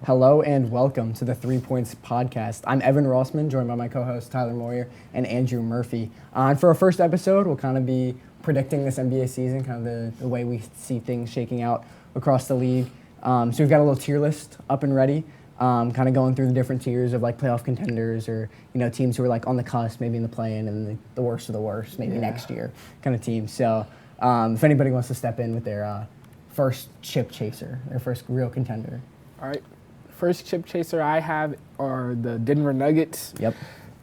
Hello and welcome to the 3 Points Podcast. I'm Evan Rossman, joined by my co-host Tyler Moyer and Andrew Murphy. And for our first episode, we'll kind of be predicting this NBA season, kind of the way we see things shaking out across the league. So we've got a little tier list up and ready, kind of going through the different tiers of like playoff contenders or teams who are like on the cusp, maybe in the play-in, and the worst of the worst, maybe next year kind of teams. So if anybody wants to step in with their first chip chaser, their first real contender. All right. First chip chaser I have are the Denver Nuggets. Yep.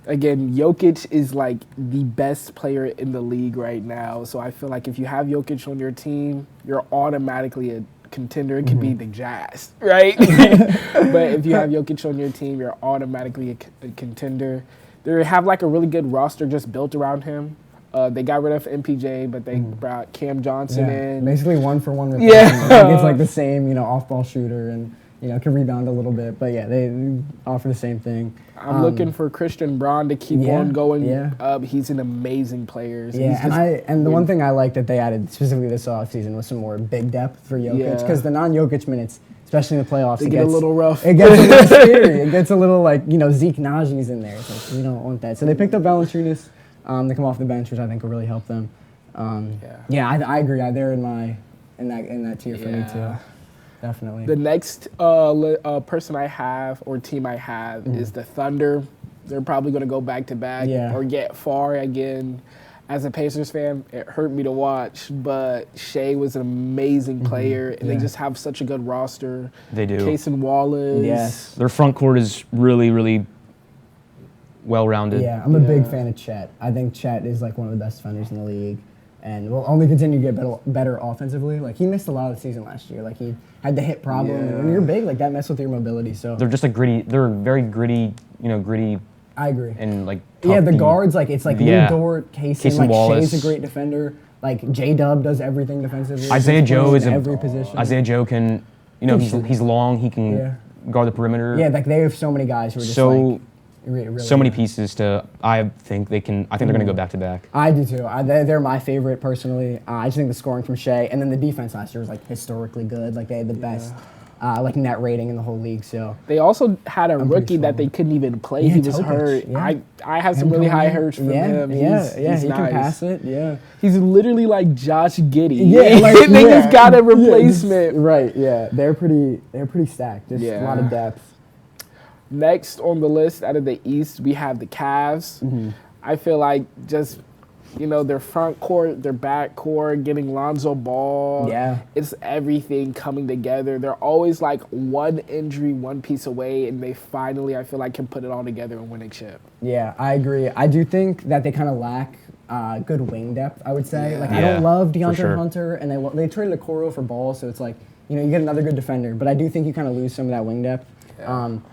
Again, Jokic is like the best player in the league right now. So I feel like if you have Jokic on your team, you're automatically a contender. It could be the Jazz, right? But if you have Jokic on your team, you're automatically a contender. They have like a really good roster just built around him. They got rid of MPJ, but they brought Cam Johnson in. Basically one-for-one replacement. Like, it's like the same, off-ball shooter and can rebound a little bit, but they offer the same thing. I'm looking for Christian Braun to keep on going up. He's an amazing player. So and the one thing I like that they added specifically this offseason was some more big depth for Jokic, because the non-Jokic minutes, especially in the playoffs, it gets a little rough. It gets a little scary. It gets a little like, Zeke Najee's in there. So we don't want that. So they picked up Valanciunas to come off the bench, which I think will really help them. I agree. They're in that tier for me too. Definitely. The next person I have or team I have is the Thunder. They're probably going to go back-to-back or get far again. As a Pacers fan, it hurt me to watch, but Shea was an amazing player, and they just have such a good roster. They do. Case and Wallace. Yes. Their front court is really, really well-rounded. Yeah, I'm a big fan of Chet. I think Chet is like one of the best defenders in the league, and will only continue to get better offensively. Like, he missed a lot of the season last year. Like, he had the hit problem, and when you're big, like, that messes with your mobility. So they're just they're very gritty, gritty. I agree. And like the guards, like, it's like Lou Dort, Case and Wallace. Shea's a great defender. Like, J-Dub does everything defensively. Isaiah Joe is every position. Isaiah Joe can, he's long. He can guard the perimeter. Yeah, like, they have so many guys who are just really so many pieces to. I think they're going to go back to back. I do too. They're my favorite personally. I just think the scoring from Shea, and then the defense last year was like historically good. Like, they had the best net rating in the whole league. So they also had a rookie that they couldn't even play. He was hurt. Yeah. I have some really high hopes from him. He nice. can pass it. Yeah, he's literally like Josh Giddey. Yeah, like, they just got a replacement. Right. Yeah, they're pretty stacked. There's a lot of depth. Next on the list out of the East, we have the Cavs. I feel like just, their front court, their back court, getting Lonzo Ball. Yeah. It's everything coming together. They're always like one injury, one piece away, and they finally, I feel like, can put it all together and win a chip. Yeah, I agree. I do think that they kind of lack good wing depth, I would say. Like, I don't love DeAndre Hunter, and they traded Okoro for Ball, so it's like, you get another good defender, but I do think you kind of lose some of that wing depth.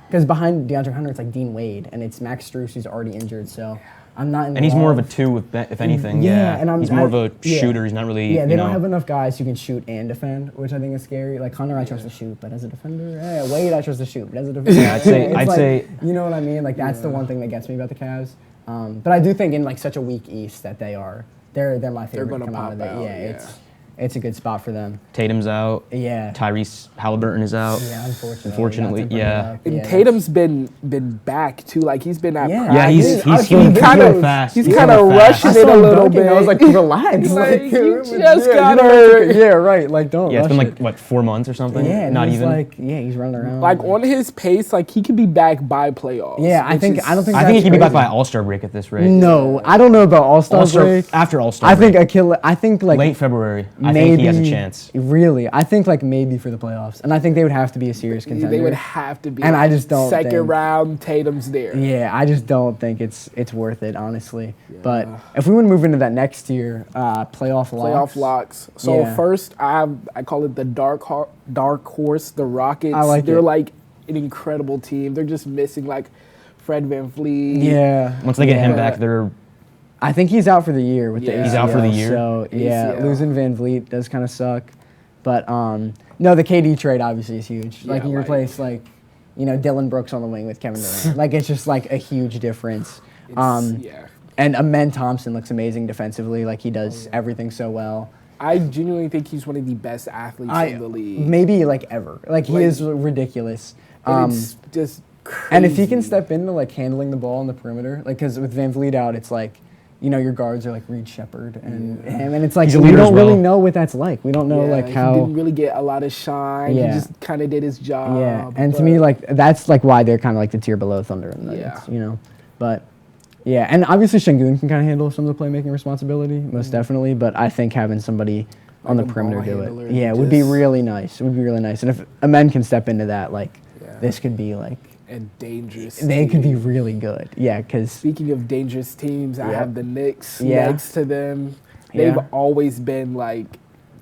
Because behind DeAndre Hunter, it's like Dean Wade, and it's Max Strus who's already injured. So I'm not. And he's more of a two, if anything. And he's more of a shooter. He's not really. Yeah, they don't have enough guys who can shoot and defend, which I think is scary. Like Hunter, I trust to shoot, but as a defender, Wade, I trust to shoot, but as a defender, I'd say. You know what I mean? Like, that's the one thing that gets me about the Cavs. But I do think in like such a weak East that they're my favorite. They're going to come pop out of it. out. It's a good spot for them. Tatum's out. Yeah. Tyrese Halliburton is out. Yeah, unfortunately. And Tatum's been back too. Like, he's been at practice. Yeah, he's kind of fast. He's kind of rushing it a little bit. I was like, relax. Like, he just got hurt. Yeah, right. Like, don't. Yeah, it's been like 4 months or something. Yeah, not even. Like, he's running around. Like, on his pace, like, he could be back by playoffs. Yeah, I think he could be back by All-Star break at this rate. No, I don't know about All-Star break. After All-Star break. I think like late February. I think he has a chance. Really, I think like maybe for the playoffs, and I think they would have to be a serious contender. They would have to be. And I just don't second round. Tatum's there. Yeah, I just don't think it's worth it, honestly. Yeah. But if we want to move into that next tier, playoff locks. So first, I call it the dark horse, the Rockets. I like They're like an incredible team. They're just missing like Fred VanVleet. Yeah. Once they get him back, they're. I think he's out for the year with the ACL. He's out for the year. So, losing VanVleet does kind of suck. But, no, the KD trade obviously is huge. Like, you replace, Dylan Brooks on the wing with Kevin Durant. Like, it's just, like, a huge difference. And Amen Thompson looks amazing defensively. Like, he does everything so well. I genuinely think he's one of the best athletes in the league. Maybe, ever. Like, he is ridiculous. And it's just crazy. And if he can step into like handling the ball on the perimeter, like because with Van Vliet out, it's like, you know, your guards are like Reed Shepherd and him, and it's like we don't really know what that's like. We don't know like how he didn't really get a lot of shine. Yeah. He just kind of did his job. Yeah, and to me, like that's like why they're kind of like the tier below Thunder and Nuggets, you know. But yeah, and obviously Şengün can kind of handle some of the playmaking responsibility, most definitely. But I think having somebody on the perimeter do it, would be really nice. It would be really nice, and if Amen can step into that, like this could be like. And dangerous. They could be really good. Yeah, because speaking of dangerous teams, I have the Knicks next to them. They've always been like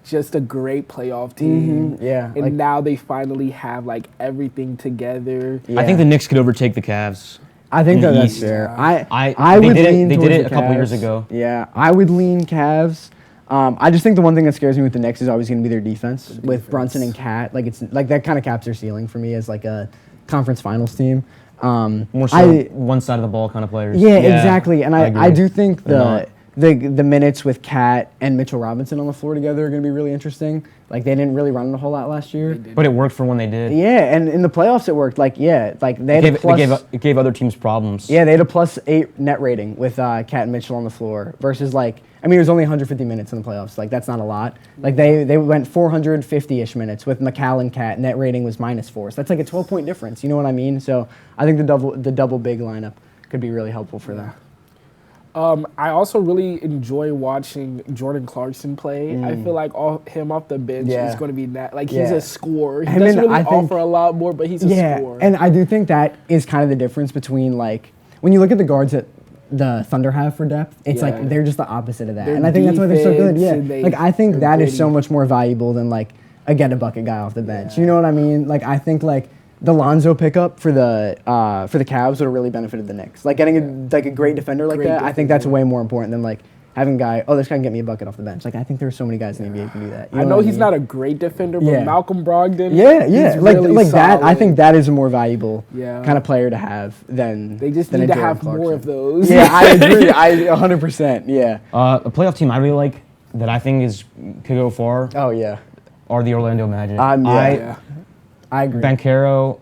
just a great playoff team. Yeah, and like, now they finally have like everything together. I think the Knicks could overtake the Cavs. I think that's fair. I would lean towards the Cavs. They did it a couple years ago. Yeah, I would lean Cavs. I just think the one thing that scares me with the Knicks is always going to be their defense. With Brunson and Cat. Like it's like that kind of caps their ceiling for me as like a conference finals team. More so one side of the ball kind of players. Yeah, exactly. And I do think the minutes with Cat and Mitchell Robinson on the floor together are going to be really interesting. Like they didn't really run a whole lot last year, but it worked for when they did. Yeah, and in the playoffs it worked. Like it gave other teams problems. Yeah, they had a +8 net rating with Cat and Mitchell on the floor versus like. I mean, it was only 150 minutes in the playoffs. Like, that's not a lot. Like, they went 450-ish minutes with McCall and Cat. Net rating was -4. So that's like a 12-point difference. You know what I mean? So I think the double big lineup could be really helpful for them. I also really enjoy watching Jordan Clarkson play. I feel like him off the bench is going to be he's a scorer. He doesn't really offer a lot more, but he's a scorer. And I do think that is kind of the difference between, like, when you look at the guards that the Thunder have for depth, it's like they're just the opposite of that. And I think that's why they're so good. Yeah. Like I think that is so much more valuable than like a get a bucket guy off the bench. You know what I mean? Like I think like the Lonzo pickup for the Cavs would have really benefited the Knicks. Like getting a great defender like that, I think that's way more important than like having a guy, this guy can get me a bucket off the bench. Like, I think there's so many guys in the NBA who can do that. I know he's not a great defender, but Malcolm Brogdon, he's like really solid. That. I think that is a more valuable kind of player to have than they just need to have more of those. Yeah, I agree. 100%. Yeah. A playoff team I really like that I think could go far. Oh yeah. Are the Orlando Magic? I agree. Banchero,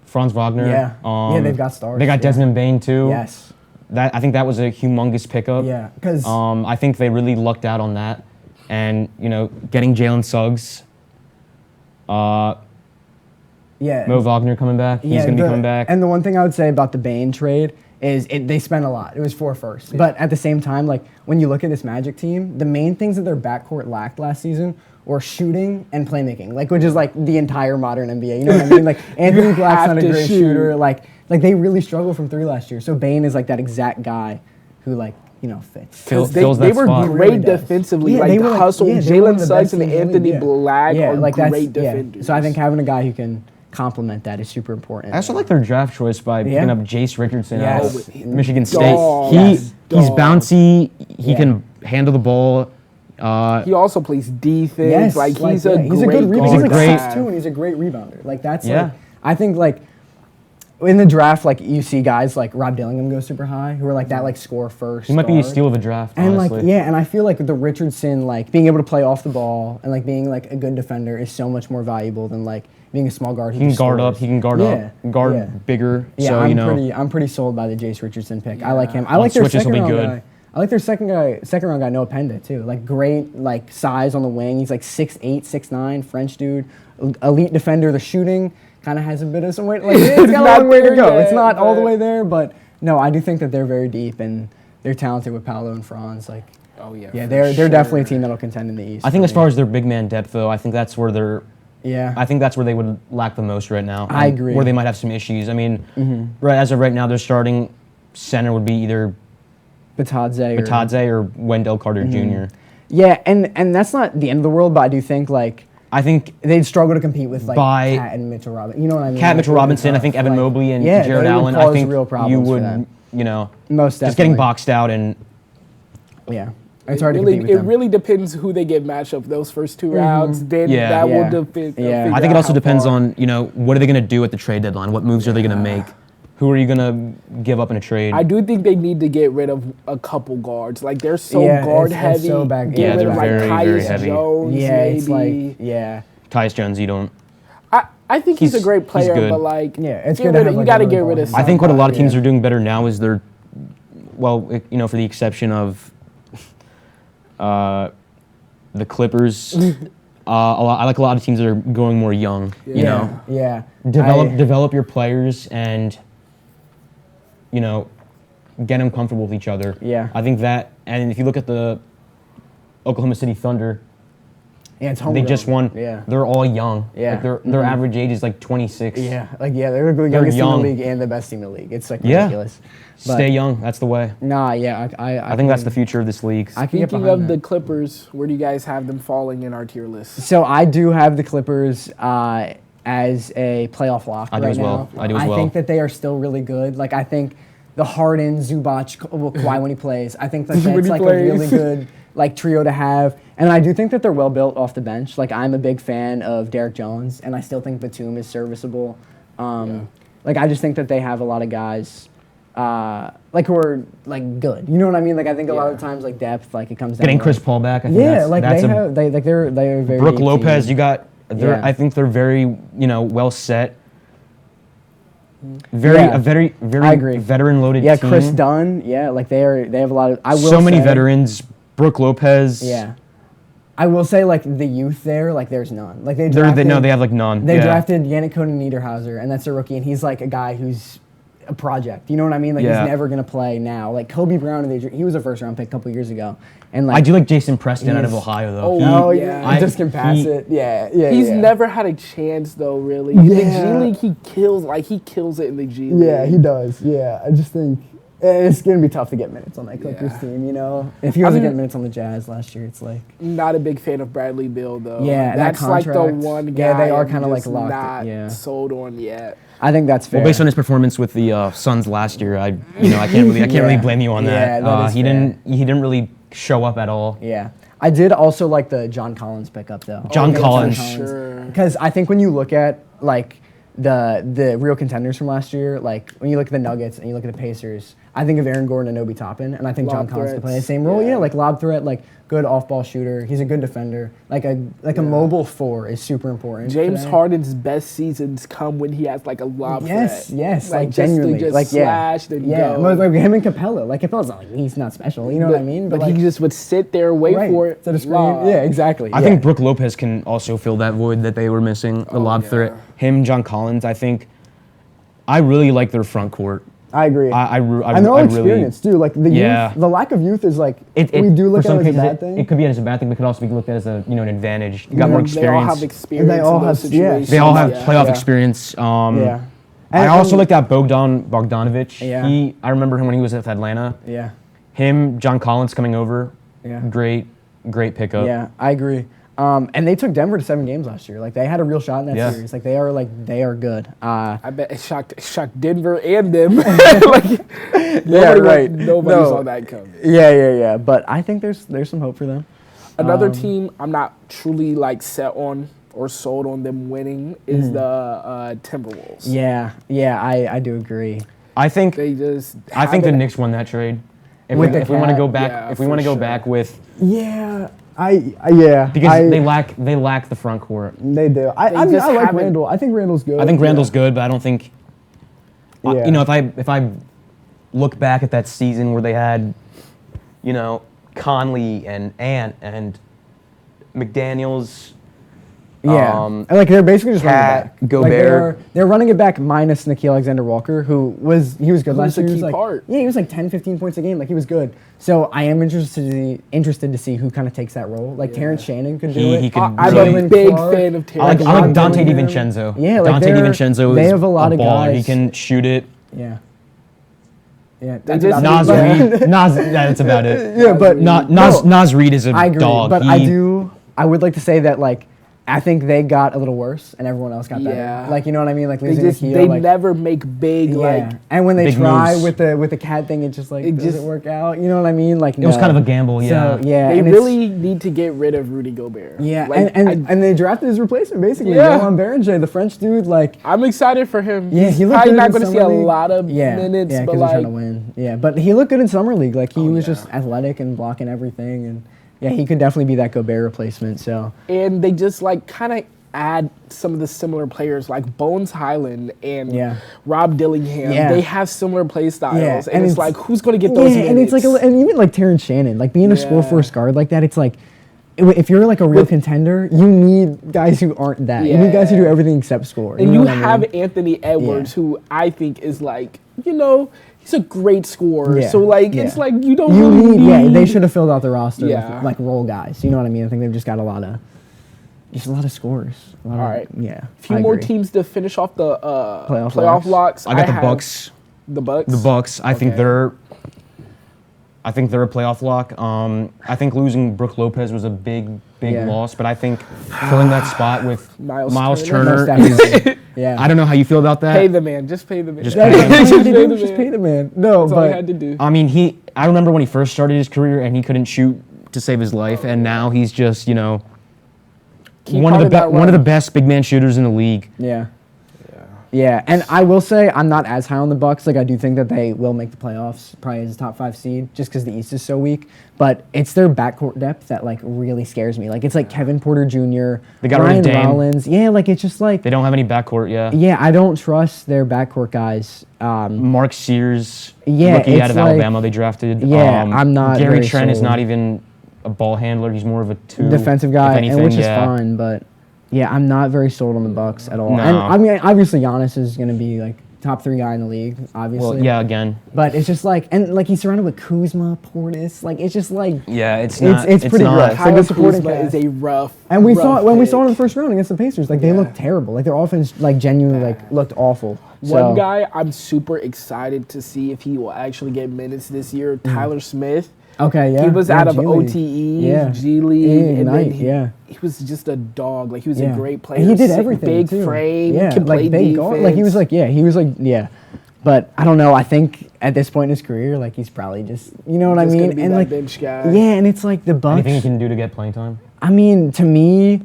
Franz Wagner. Yeah. They've got stars. They got Desmond Bane too. Yes. I think that was a humongous pickup. Yeah, because I think they really lucked out on that, and getting Jalen Suggs. Mo Wagner coming back. He's going to be coming back. And the one thing I would say about the Bane trade is they spent a lot. It was 4 firsts. But at the same time, like when you look at this Magic team, the main things that their backcourt lacked last season were shooting and playmaking, like which is like the entire modern NBA. You know what I mean? Like Anthony Black's not a great shooter. Like they really struggled from 3 last year. So Bane is like that exact guy who fits. Fills they that were spot. great really defensively. Yeah, they were hustle. Jalen Suggs and Anthony Black are like great defenders. So I think having a guy who can complement that is super important. I also like their draft choice by picking up Jace Richardson out of Michigan State. He's bouncy. He can handle the ball. He also plays defense. He's a good rebounder. He's like 6'2" and he's a great rebounder. Like that's I think like in the draft, like you see guys like Rob Dillingham go super high, who are like that, like score first. He might be a steal of a draft, and honestly. and I feel like the Richardson, like being able to play off the ball and like being like a good defender is so much more valuable than like being a small guard. He can guard up. He can guard up, bigger. Yeah, so, I'm pretty sold by the Jace Richardson pick. I like him. I like their second round guy. I like their second round guy, Noah Penda too. Like great, like size on the wing. He's like 6'8", 6'9", French dude, elite defender. The shooting kind of has a bit of some weight. Like it's got a long way to go. It's not all the way there, but no, I do think that they're very deep and they're talented with Paolo and Franz. Like, they're definitely a team that'll contend in the East. I think as far as their big man depth, though, I think that's where they're. Yeah. I think that's where they would lack the most right now. I agree. Where they might have some issues. I mean, as of right now, their starting center would be either Batadze or Wendell Carter Jr. Yeah, and that's not the end of the world, but I do think I think they'd struggle to compete with Cat and Mitchell Robinson. You know what I mean? Cat, Mitchell Robinson. I think Evan Mobley and Jared Allen. I think you would, most definitely. Just getting boxed out and. Yeah, it's hard to compete with them. It really depends who they get matched up those first 2 rounds. Then that will depend. Yeah, I think it also depends on what are they going to do at the trade deadline? What moves are they going to make? Who are you going to give up in a trade? I do think they need to get rid of a couple guards. Like, they're so guard heavy. So they're very, very heavy. Jones, it's maybe. like, Tyus Jones, you don't. I think he's a great player, good. but like, it's get good to rid have, of, you like, got to a get really rid of. ball I think what a lot of teams somebody. are doing better now is they're, well, for the exception of the Clippers. I like a lot of teams that are going more young. You know, develop your players and get them comfortable with each other. Yeah. I think that, and if you look at the Oklahoma City Thunder, it's they just won. Yeah. They're all young. Yeah. Like their average age is like 26. Yeah, they're the youngest team in the league and the best team in the league. It's like ridiculous. But Stay young. That's the way. Nah, yeah, I think that's the future of this league. Speaking of the Clippers, where do you guys have them falling in our tier list? So I do have the Clippers as a playoff lock I do right as well. now. I do as well. I think that they are still really good. Like, I think the Harden, Zubac, Kawhi when he plays, I think that's like a really good like trio to have. And I do think that they're well built off the bench. Like, I'm a big fan of Derek Jones, and I still think Batum is serviceable. Like, I just think that they have a lot of guys like who are like good. You know what I mean? Like, I think a lot of times like depth, like it comes down Getting to, Chris Paul back. I think they're very Brooke deep Lopez. team. You got. I think they're very well set. A very I agree. veteran loaded Yeah, team. Chris Dunn. Yeah, like they have a lot of. So many veterans. Brooke Lopez. Yeah. I will say, like, the youth there, like, there's none. Like, they they have like none. They drafted Yannick Niederhauser, and that's a rookie, and he's like a guy who's a project. You know what I mean? Like, he's never gonna play now. Like Kobe Brown, he was a first round pick a couple years ago, and like I do like Jason Preston out of Ohio though. He just can pass it. Yeah. He's never had a chance though, really. In the G League, he kills it in the G League. Yeah, he does. Yeah, I just think it's going to be tough to get minutes on that Clippers team, you know? If he wasn't getting minutes on the Jazz last year, it's like... Not a big fan of Bradley Beal, though. Yeah, that's that like the one guy yeah, they are kind of like locked. Not sold on yet. I think that's fair. Well, based on his performance with the Suns last year, I can't really blame you on that. That is he didn't really show up at all. Yeah. I did also like the John Collins pickup, though. John Collins. Sure. Because I think when you look at, like, the real contenders from last year, like, when you look at the Nuggets and you look at the Pacers, I think of Aaron Gordon and Obi Toppin, and I think John Collins can play the same role. Yeah, like lob threat, like good off-ball shooter. He's a good defender. Like a mobile four is super important. James Harden's best seasons come when he has like a lob threat. Yes, like genuinely, just like slash and go. Like him and Capella. Like Capella's not like he's not special. You know what I mean? But like, he just would sit there, wait for it, set a screen. Yeah, exactly. I think Brooke Lopez can also fill that void that they were missing. The lob threat. Him, John Collins. I really like their front court. I agree. And they're all experienced too. Like the youth, the lack of youth is like we do look at it as a bad thing. It could be as a bad thing, but it could also be looked at as an advantage. You got more experience. They all have experience. They all have situations. They all have playoff experience. I also like that Bogdanovic. Yeah. I remember him when he was with Atlanta. Yeah. Him, John Collins coming over. Yeah. Great pickup. Yeah, I agree. And they took Denver to 7 games last year. Like they had a real shot in that series. Like they are good. I bet it shocked Denver and them. Nobody saw that coming. Yeah. But I think there's some hope for them. Another team I'm not truly like set on or sold on them winning is the Timberwolves. Yeah, I do agree. I think the Knicks won that trade. If we want to go back, with because they lack the front court. They do. I like Randall. I think Randall's good. I think Randall's good, but I don't think. If I look back at that season where they had, Conley and Ant and McDaniels. And they're basically just running it back. Gobert. Like they're running it back minus Nickeil Alexander-Walker, who was good last year. He was a key part. Yeah, he was like 10, 15 points a game. Like he was good. So I am interested to see who kind of takes that role. Like Terrence Shannon could do it. I'm a big fan of Terrence. I like Dante DiVincenzo. Yeah, Dante DiVincenzo they is have a lot of baller. guys. He can shoot it. Yeah. Yeah, Nas Reed. That's about it. Yeah, but Nas Reed is a dog. But I would like to say that like I think they got a little worse and everyone else got better. Like you know what I mean? Like they never make big and when they try moves. with the cat thing, it just doesn't work out. You know what I mean? Like it was kind of a gamble. Yeah. So, yeah. They really need to get rid of Rudy Gobert. Yeah, and they drafted his replacement basically. Yeah. Johan Berenger, the French dude. Like I'm excited for him. Yeah, he looked probably good not in going to see Summer a League. lot of minutes, yeah, but because they're trying to win. Yeah, but he looked good in summer league. Like he was just athletic and blocking everything, and he could definitely be that Gobert replacement. So and they just kind of add some of the similar players like Bones Highland and Yeah. Rob Dillingham. Yeah. They have similar play styles, Yeah, and it's like, who's going to get those minutes? and it's like, and even like Terrence Shannon, like being a score first guard like that, it's like, if you're like a real contender, you need guys who aren't that. You need guys who do everything except score. And you know what have I mean? Anthony Edwards, who I think is like, he's a great scorer. Yeah. So like, Yeah. it's like you don't You really need, they should have filled out the roster Yeah. with like role guys. You know what I mean? I think they've just got a lot of scores. All right. Yeah. A few I more agree. teams to finish off the Playoff locks. I got the have Bucks. The Bucks. The Bucks. I think Okay. they're a playoff lock. I think losing Brook Lopez was a big Yeah. loss, but I think filling that spot with Miles Turner Most is. definitely. Yeah. I don't know how you feel about that. Pay the man. Just pay the man. Just That's pay all him. you had to Just do pay was the just man. pay the man. No, That's all he but had to do. I mean, I remember when he first started his career and he couldn't shoot to save his life, and now he's just, Key one part of of that one of the run. best big man shooters in the league. yeah. Yeah, and I will say I'm not as high on the Bucks. Like I do think that they will make the playoffs, probably as a top 5 seed, just because the East is so weak. But it's their backcourt depth that like really scares me. Like it's like Kevin Porter Jr., They got rid Ryan of Dame. Rollins. Yeah, like it's just like They don't have any backcourt, yeah. yeah, I don't trust their backcourt guys. Mark Sears, Yeah, rookie out it's of like- Alabama, they drafted. Yeah, I'm not Gary very Trent is sold. not even a ball handler. He's more of a two Defensive guy, if anything, and which is yeah. fine, but yeah, I'm not very sold on the Bucks at all. No. And I mean, obviously Giannis is going to be like top 3 guy in the league, obviously. Well, yeah, again. But it's just like, and like he's surrounded with Kuzma, Portis, like it's just like Yeah, it's not. it's pretty not. rough. It's like Kyle the supporting Kuzma cast. is a rough. And we rough saw when we pick. saw it in the first round against the Pacers, like they looked terrible. Like their offense, like genuinely, like looked awful. One guy I'm super excited to see if he will actually get minutes this year, Tyler Smith. Okay, yeah. He was yeah, out of G League. OTE, Yeah. G League, and then Ignite, he was just a dog. Like he was Yeah. a great player. And he did sick, everything. Big too. frame, yeah, can play like big defense. guard. Like he was like, yeah. But I don't know. I think at this point in his career, like he's probably just, you know what Just I gonna mean? be And that like, bench guy. yeah, and it's like the Bucks. Anything he can do to get playing time? I mean, to me,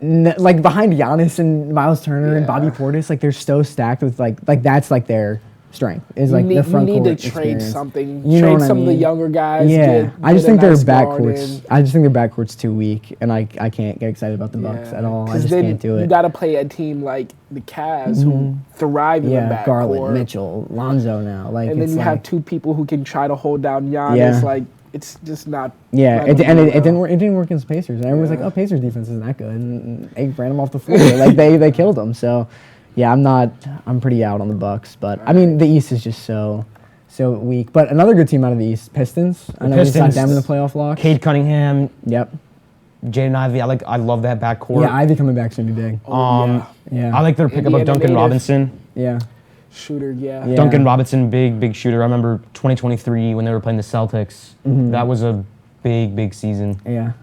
like behind Giannis and Miles Turner and Bobby Portis, like they're so stacked with like that's like their strength is like the front you need to court trade experience. something. You know Trade what I some of the mean? younger guys. Yeah, I just think their their backcourt's. I just think their backcourt's too weak, and I can't get excited about the Bucks at all. I just can't do You it. got to play a team like the Cavs who thrive in the Yeah, backcourt. Garland, Mitchell, Lonzo now. Like, And then it's you like, have 2 people who can try to hold down Giannis. Yeah. Like it's just not. Yeah, not it gonna didn't go well. work. It didn't work against the Pacers, and everyone was Yeah. like, "Oh, Pacers defense isn't that good," and they ran them off the floor. Like they killed them. So, yeah, I'm pretty out on the Bucks, but I mean the East is just so weak. But another good team out of the East, Pistons. I know we saw Pistons. them in the playoff lock. Cade Cunningham, Yep. Jaden Ivey. I love that backcourt. Yeah, Ivy coming back's gonna be big. Yeah. I like their pickup of Indiana Duncan native. Robinson. Yeah. Shooter, yeah. Yeah. Duncan Robinson, big shooter. I remember 2023 when they were playing the Celtics. That was a big season. Yeah.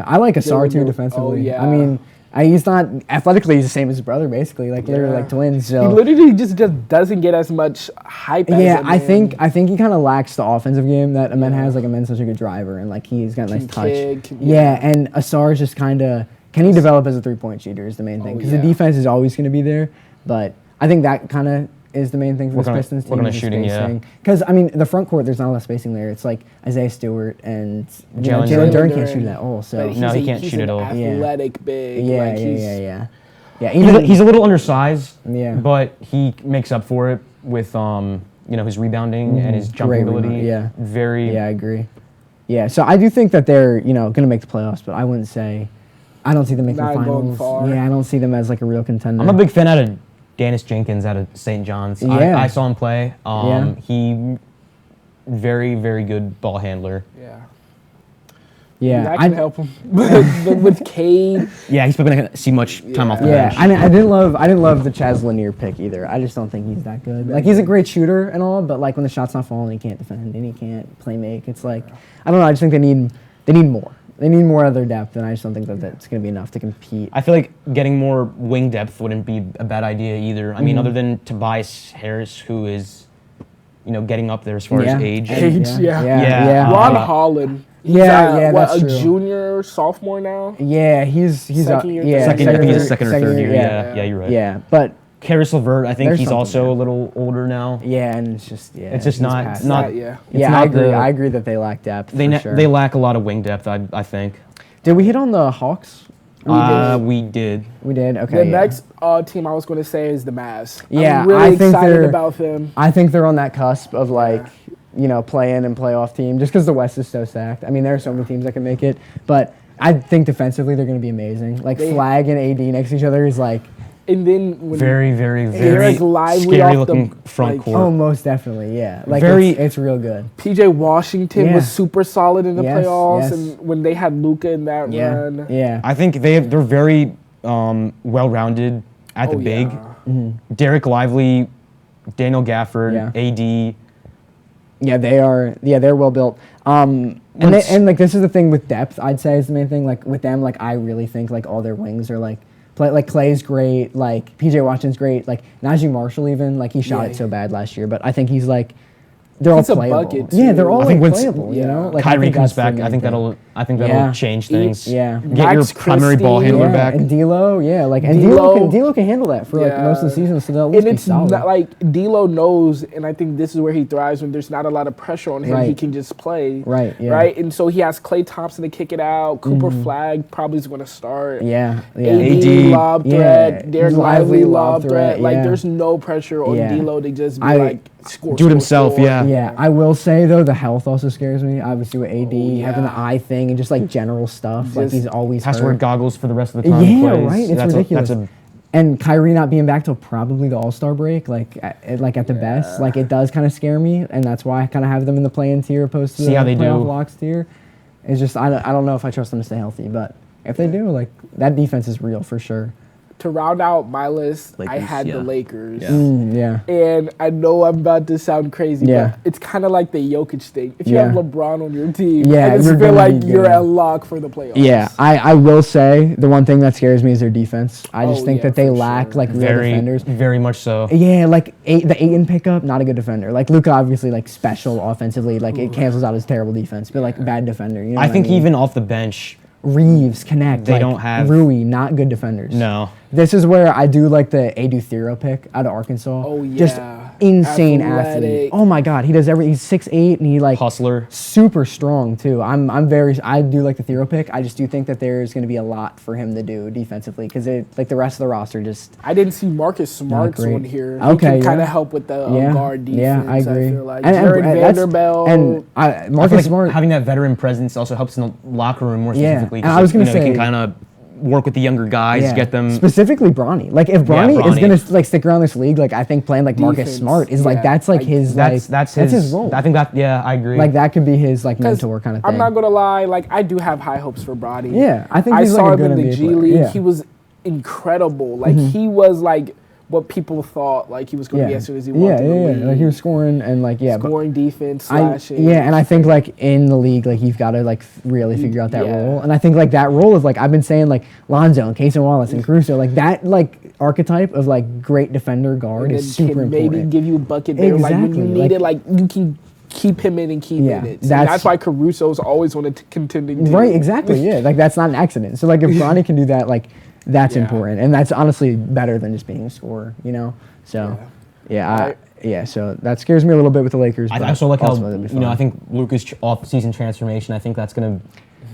I like Asar too were- defensively. oh, yeah. I mean, he's not athletically. He's the same as his brother, basically. Like literally Yeah. like twins. He So literally just doesn't get as much hype. yeah, as I think he kind of lacks the offensive game that Amen has. Like Amen's such a good driver, and like he's got a nice Can touch. kick, yeah, and Asar is just kind of can he develop as a 3-point shooter is the main thing because yeah. the defense is always going to be there, but I think that kind of is the main thing for Work this on it- Pistons team. work on the is the shooting, yeah. spacing. Because I mean, the front court there's not a lot of spacing there. It's like Isaiah Stewart and Jalen Jalen Duren. Duren can't shoot at all. So But No, he he's can't shoot an at all. Athletic, big. yeah, like he's, yeah. He's a little undersized, Yeah. but he makes up for it with his rebounding and his jumping Great ability. rebound, yeah. Very. Yeah, I agree. Yeah, so I do think that they're, going to make the playoffs, but I wouldn't say I don't see them making the Not going finals. far. Yeah, I don't see them as like a real contender. I'm a big fan out of Dennis Jenkins out of St. John's. Yeah. I saw him play. Yeah. He very good ball handler. Yeah. Yeah, That can help him. But with Cade, Yeah, he's probably not gonna see much time off the Yeah, bench. I didn't love the Chaz Lanier pick either. I just don't think he's that good. Like he's a great shooter and all, but like when the shot's not falling, he can't defend and he can't play make. It's like I don't know. I just think they need more. They need more other depth, and I just don't think that that's going to be enough to compete. I feel like getting more wing depth wouldn't be a bad idea either. I mean, other than Tobias Harris, who is, getting up there as far as age. Yeah. Ron Holland. He's that's a true. junior, sophomore now? Yeah, he's Second year, yeah, Second, I think he's a year- second or third year. Yeah, Yeah, you're right. yeah, but Karis LeVert, I think There's he's something also there. a little older now. yeah, and it's just It's just he's not past not. that. Yeah. it's Yeah, not I agree. the- I agree that they lack depth. They for sure. they lack a lot of wing depth. I think. Did we hit on the Hawks? We did. We did. Okay. The next team I was going to say is the Mavs. Yeah, I'm really I think excited they're- about them. I think they're on that cusp of play-in and playoff team, just because the West is so stacked. I mean, there are so many teams that can make it, but I think defensively they're going to be amazing. Like Flag and AD next to each other is like. And then when Very Derek Lively scary off the- looking front like- court. Oh, most definitely, yeah. Like it's real good. PJ Washington was super solid in the Yes, playoffs, yes. and when they had Luka in that run. Yeah. I think they're very well-rounded at the big. Yeah. Derek Lively, Daniel Gafford, AD. Yeah, they are. Yeah, they're well built. And like this is the thing with depth. I'd say is the main thing. Like with them, like I really think like all their wings are like Clay's great. Like PJ Washington's great. Like Najee Marshall even like he shot it so bad last year, but I think he's like they're all He's a playable. bucket, Yeah, too. they're all I think like once playable. You know, like Kyrie think comes that's the back, main I think thing. that'll change things. Yeah. Get your Max primary ball Christie. handler back. And D'Lo, and D'Lo- D'Lo can handle that for like most of the season, so they'll at least And be it's solid. not like D'Lo knows, and I think this is where he thrives when there's not a lot of pressure on him. Right. He can just play. Right, yeah. Right. And so he has Klay Thompson to kick it out. Cooper Flag probably is going to start. yeah. AD, lob threat. Derek Lively, Lively lob threat. Like there's no pressure on Yeah. D'Lo to just be score. Do it himself, score. yeah. Yeah, I will say though the health also scares me. Obviously with AD having the eye thing and just like general stuff, like he's always Has to wear hurt. goggles for the rest of the time. he Yeah, plays. right. It's ridiculous. That's and Kyrie not being back till probably the All-Star break, like at the best, like it does kind of scare me, and that's why I kind of have them in the play-in tier opposed to See the how they playoff do. locks tier. It's just I don't know if I trust them to stay healthy, but if they do, like that defense is real for sure. To round out my list, I Lakers, had yeah. the Lakers. Yeah. And I know I'm about to sound crazy, Yeah. but it's kind of like the Jokic thing. If you Yeah. have LeBron on your team, Yeah, I just you're feel gonna like be you're good. at lock for the playoffs. Yeah, I will say the one thing that scares me is their defense. I just think that they for lack sure. like real defenders. Very much so. Yeah, like the Ayton pickup, not a good defender. Like Luka, obviously, like special offensively, like it cancels out his terrible defense, but like bad defender. You know I what think mean? even off the bench, Reeves, Connect, They like, don't have- Rui, not good defenders. no. This is where I do like the Adu Thero pick out of Arkansas. Oh, yeah. Just insane athlete. Athletic. Oh my God, he does he's 6'8" and he like Hustler. super strong too. I do like the Thero pick. I just do think that there's going to be a lot for him to do defensively because like the rest of the roster just I didn't see Marcus Smart's great. on here. Okay, he can kind yeah. of help with the yeah guard defense. Yeah, I agree. feel like. And Jared that's- Vanderbilt. and I feel Marcus like Smart. having that veteran presence also helps in the locker room more Yeah, specifically. and I was gonna he say- can kind of work with the younger guys, get them. specifically Bronny. Like if Bronny is Bronny. gonna like stick around this league, like I think playing like Marcus Defense, Smart is like yeah. that's like Like, his That's his role. I think that I agree. Like that could be his like 'Cause mentor kind of thing. I'm not gonna lie, like I do have high hopes for Bronny. Yeah, I think I he's saw like a him good in the NBA G player. League. Yeah. He was incredible. Like he was like what people thought like he was going to be as soon as he walked in the league. Like he was scoring and like but Scoring, defense, slashing. and I think like in the league, like you've got to like really figure out that Yeah. role. And I think like that role is like I've been saying like Lonzo and Casey Wallace and Caruso, like that like archetype of like great defender guard And is then super can maybe important. give you a bucket there. Like when you Exactly, need like- it, like you can keep him in and keep Yeah, minutes. And that's- that's why Caruso's always on a contending team. Right, exactly. Yeah, like that's not an accident. So like if Bronny can do that, like that's Yeah. important, and that's honestly better than just being a scorer, you know. So so that scares me a little bit with the Lakers. I but also like how ultimately they'll be I fine. think Luka's off-season transformation. I think that's gonna.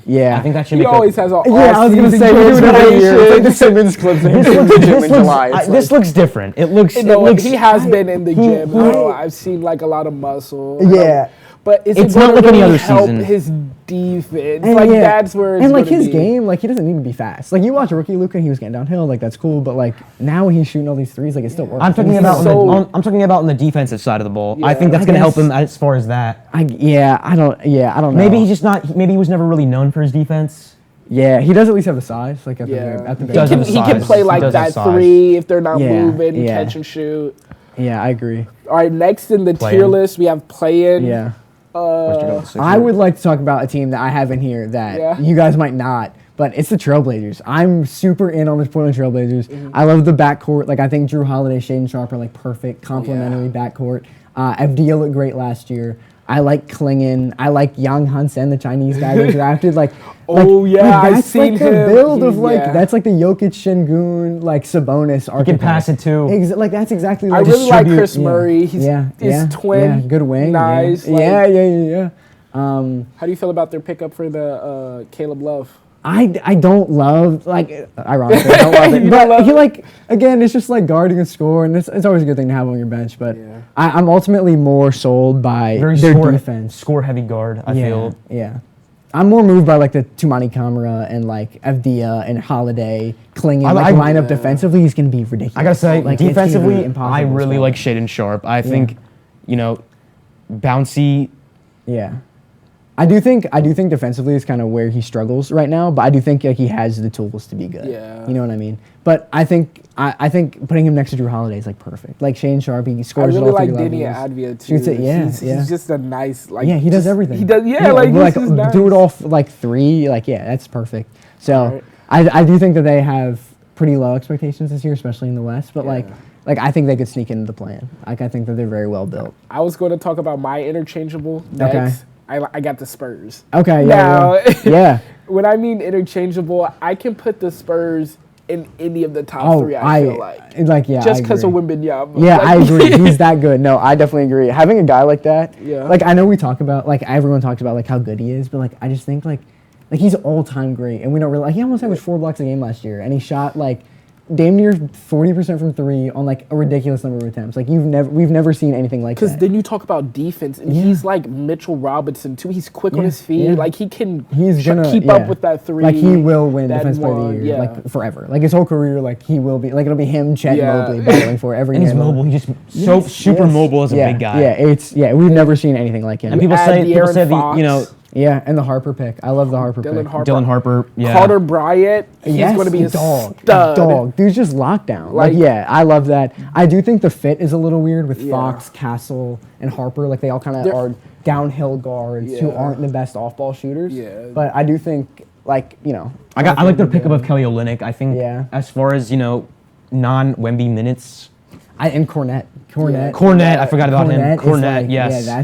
Yeah, I think that should He make. always has an Yeah, I was gonna say we do it every year. It's like the Simmons clips. He's in the gym in July. It's This looks different. It looks. You know, it looks he has been in the gym. I've seen like a lot of muscle. Yeah. But is It's it not gonna like any really other help season. his defense? And Like yeah, that's where it's and like gonna his be. game, like he doesn't need to be fast. Like you watch rookie Luka, he was getting downhill, like that's cool. But like now he's shooting all these threes, like it still works. I'm talking He's about. so- I'm talking about on the defensive side of the ball. I Yeah. think that's I gonna help guess- him as far as that. I don't know. Maybe he's just not. Maybe he was never really known for his defense. Yeah, he does at least have the size. Like at Yeah, the at the he does can, have he can size. play He like does have that size. three if they're not Yeah, moving, yeah. catch and shoot. Yeah, I agree. All right, next in the Play-in. tier list we have play-in. Yeah. I I would like to talk about a team that I have in here that Yeah. you guys might not, but it's the Trailblazers. I'm super in on the Portland Trailblazers. I love the backcourt. Like I think Drew Holiday, Shaden Sharp are like perfect complementary backcourt. FDL looked great last year. I like Klingon. I like Yang Hansen, the Chinese guy they drafted. Oh, yeah, I've that's seen like the him. build of like Yeah. that's like the Jokic, Şengün, like Sabonis archetype. can pass it too. Like that's exactly I like really like distribute- Chris Murray. He's his twin. Yeah, good wing. Nice. Yeah, like- yeah. How do you feel about their pickup for the Caleb Love? I don't love, like, ironically, I don't love it. But he, like, again, it's just like guarding a score, and it's always a good thing to have on your bench. But I'm ultimately more sold by their defense. Score-heavy guard, I feel. Yeah. I'm more moved by, like, the Tumani Kamara and, like, Avdia and Holiday clinging, line up defensively. He's going to be ridiculous. I got to say, like, defensively, I really like Shaedon Sharpe. I think, bouncy. Yeah. I do think defensively is kind of where he struggles right now, but I do think like he has the tools to be good. Yeah. You know what I mean? But I think putting him next to Drew Holiday is like perfect. Like Shaedon Sharpe, he scores. I really all like three Denny levels. Advia too. He's just a nice he does everything. He does nice. Do it all like three. Like that's perfect. So I do think that they have pretty low expectations this year, especially in the West. But like I think they could sneak into the plan. Like I think that they're very well built. I was going to talk about my interchangeable next. Okay. I got the Spurs. Okay, yeah. When I mean interchangeable, I can put the Spurs in any of the top three, I feel like. Just because of Wembanyama. Yeah, I agree. He's that good. No, I definitely agree. Having a guy like that, like I know we talk about, like everyone talks about like how good he is, but like I just think like he's all-time great, and we don't really, like he almost averaged 4 blocks a game last year, and he shot like damn near 40% from three on like a ridiculous number of attempts. Like we've never seen anything like that. Because then you talk about defense, and he's like Mitchell Robinson too. He's quick on his feet. Yeah. Like he's gonna keep up with that three. Like he will win Defense Player of the Year, like forever. Like his whole career, like he will be. Like it'll be him, Chet Mobley battling for every. And he's mobile. He's just super mobile as a big guy. We've never seen anything like him. And people say Yeah, and the Harper pick. I love the Harper pick. Dylan Harper. Yeah. Carter Bryant. He's going to be a dog. Dude's just locked down. I love that. I do think the fit is a little weird with Fox, Castle, and Harper. Like, they all kind of are downhill guards who aren't the best off-ball shooters. Yeah. But I do think, I like their pickup of Kelly Olynyk. I think as far as, non-Wemby minutes. And Cornette. I forgot about him. Cornette, yes. Yeah,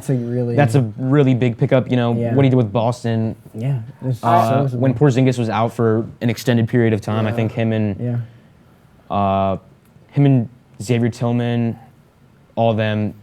that's a really big pickup. What he did with Boston. Yeah. When Porzingis was out for an extended period of time, I think him and Xavier Tillman, all of them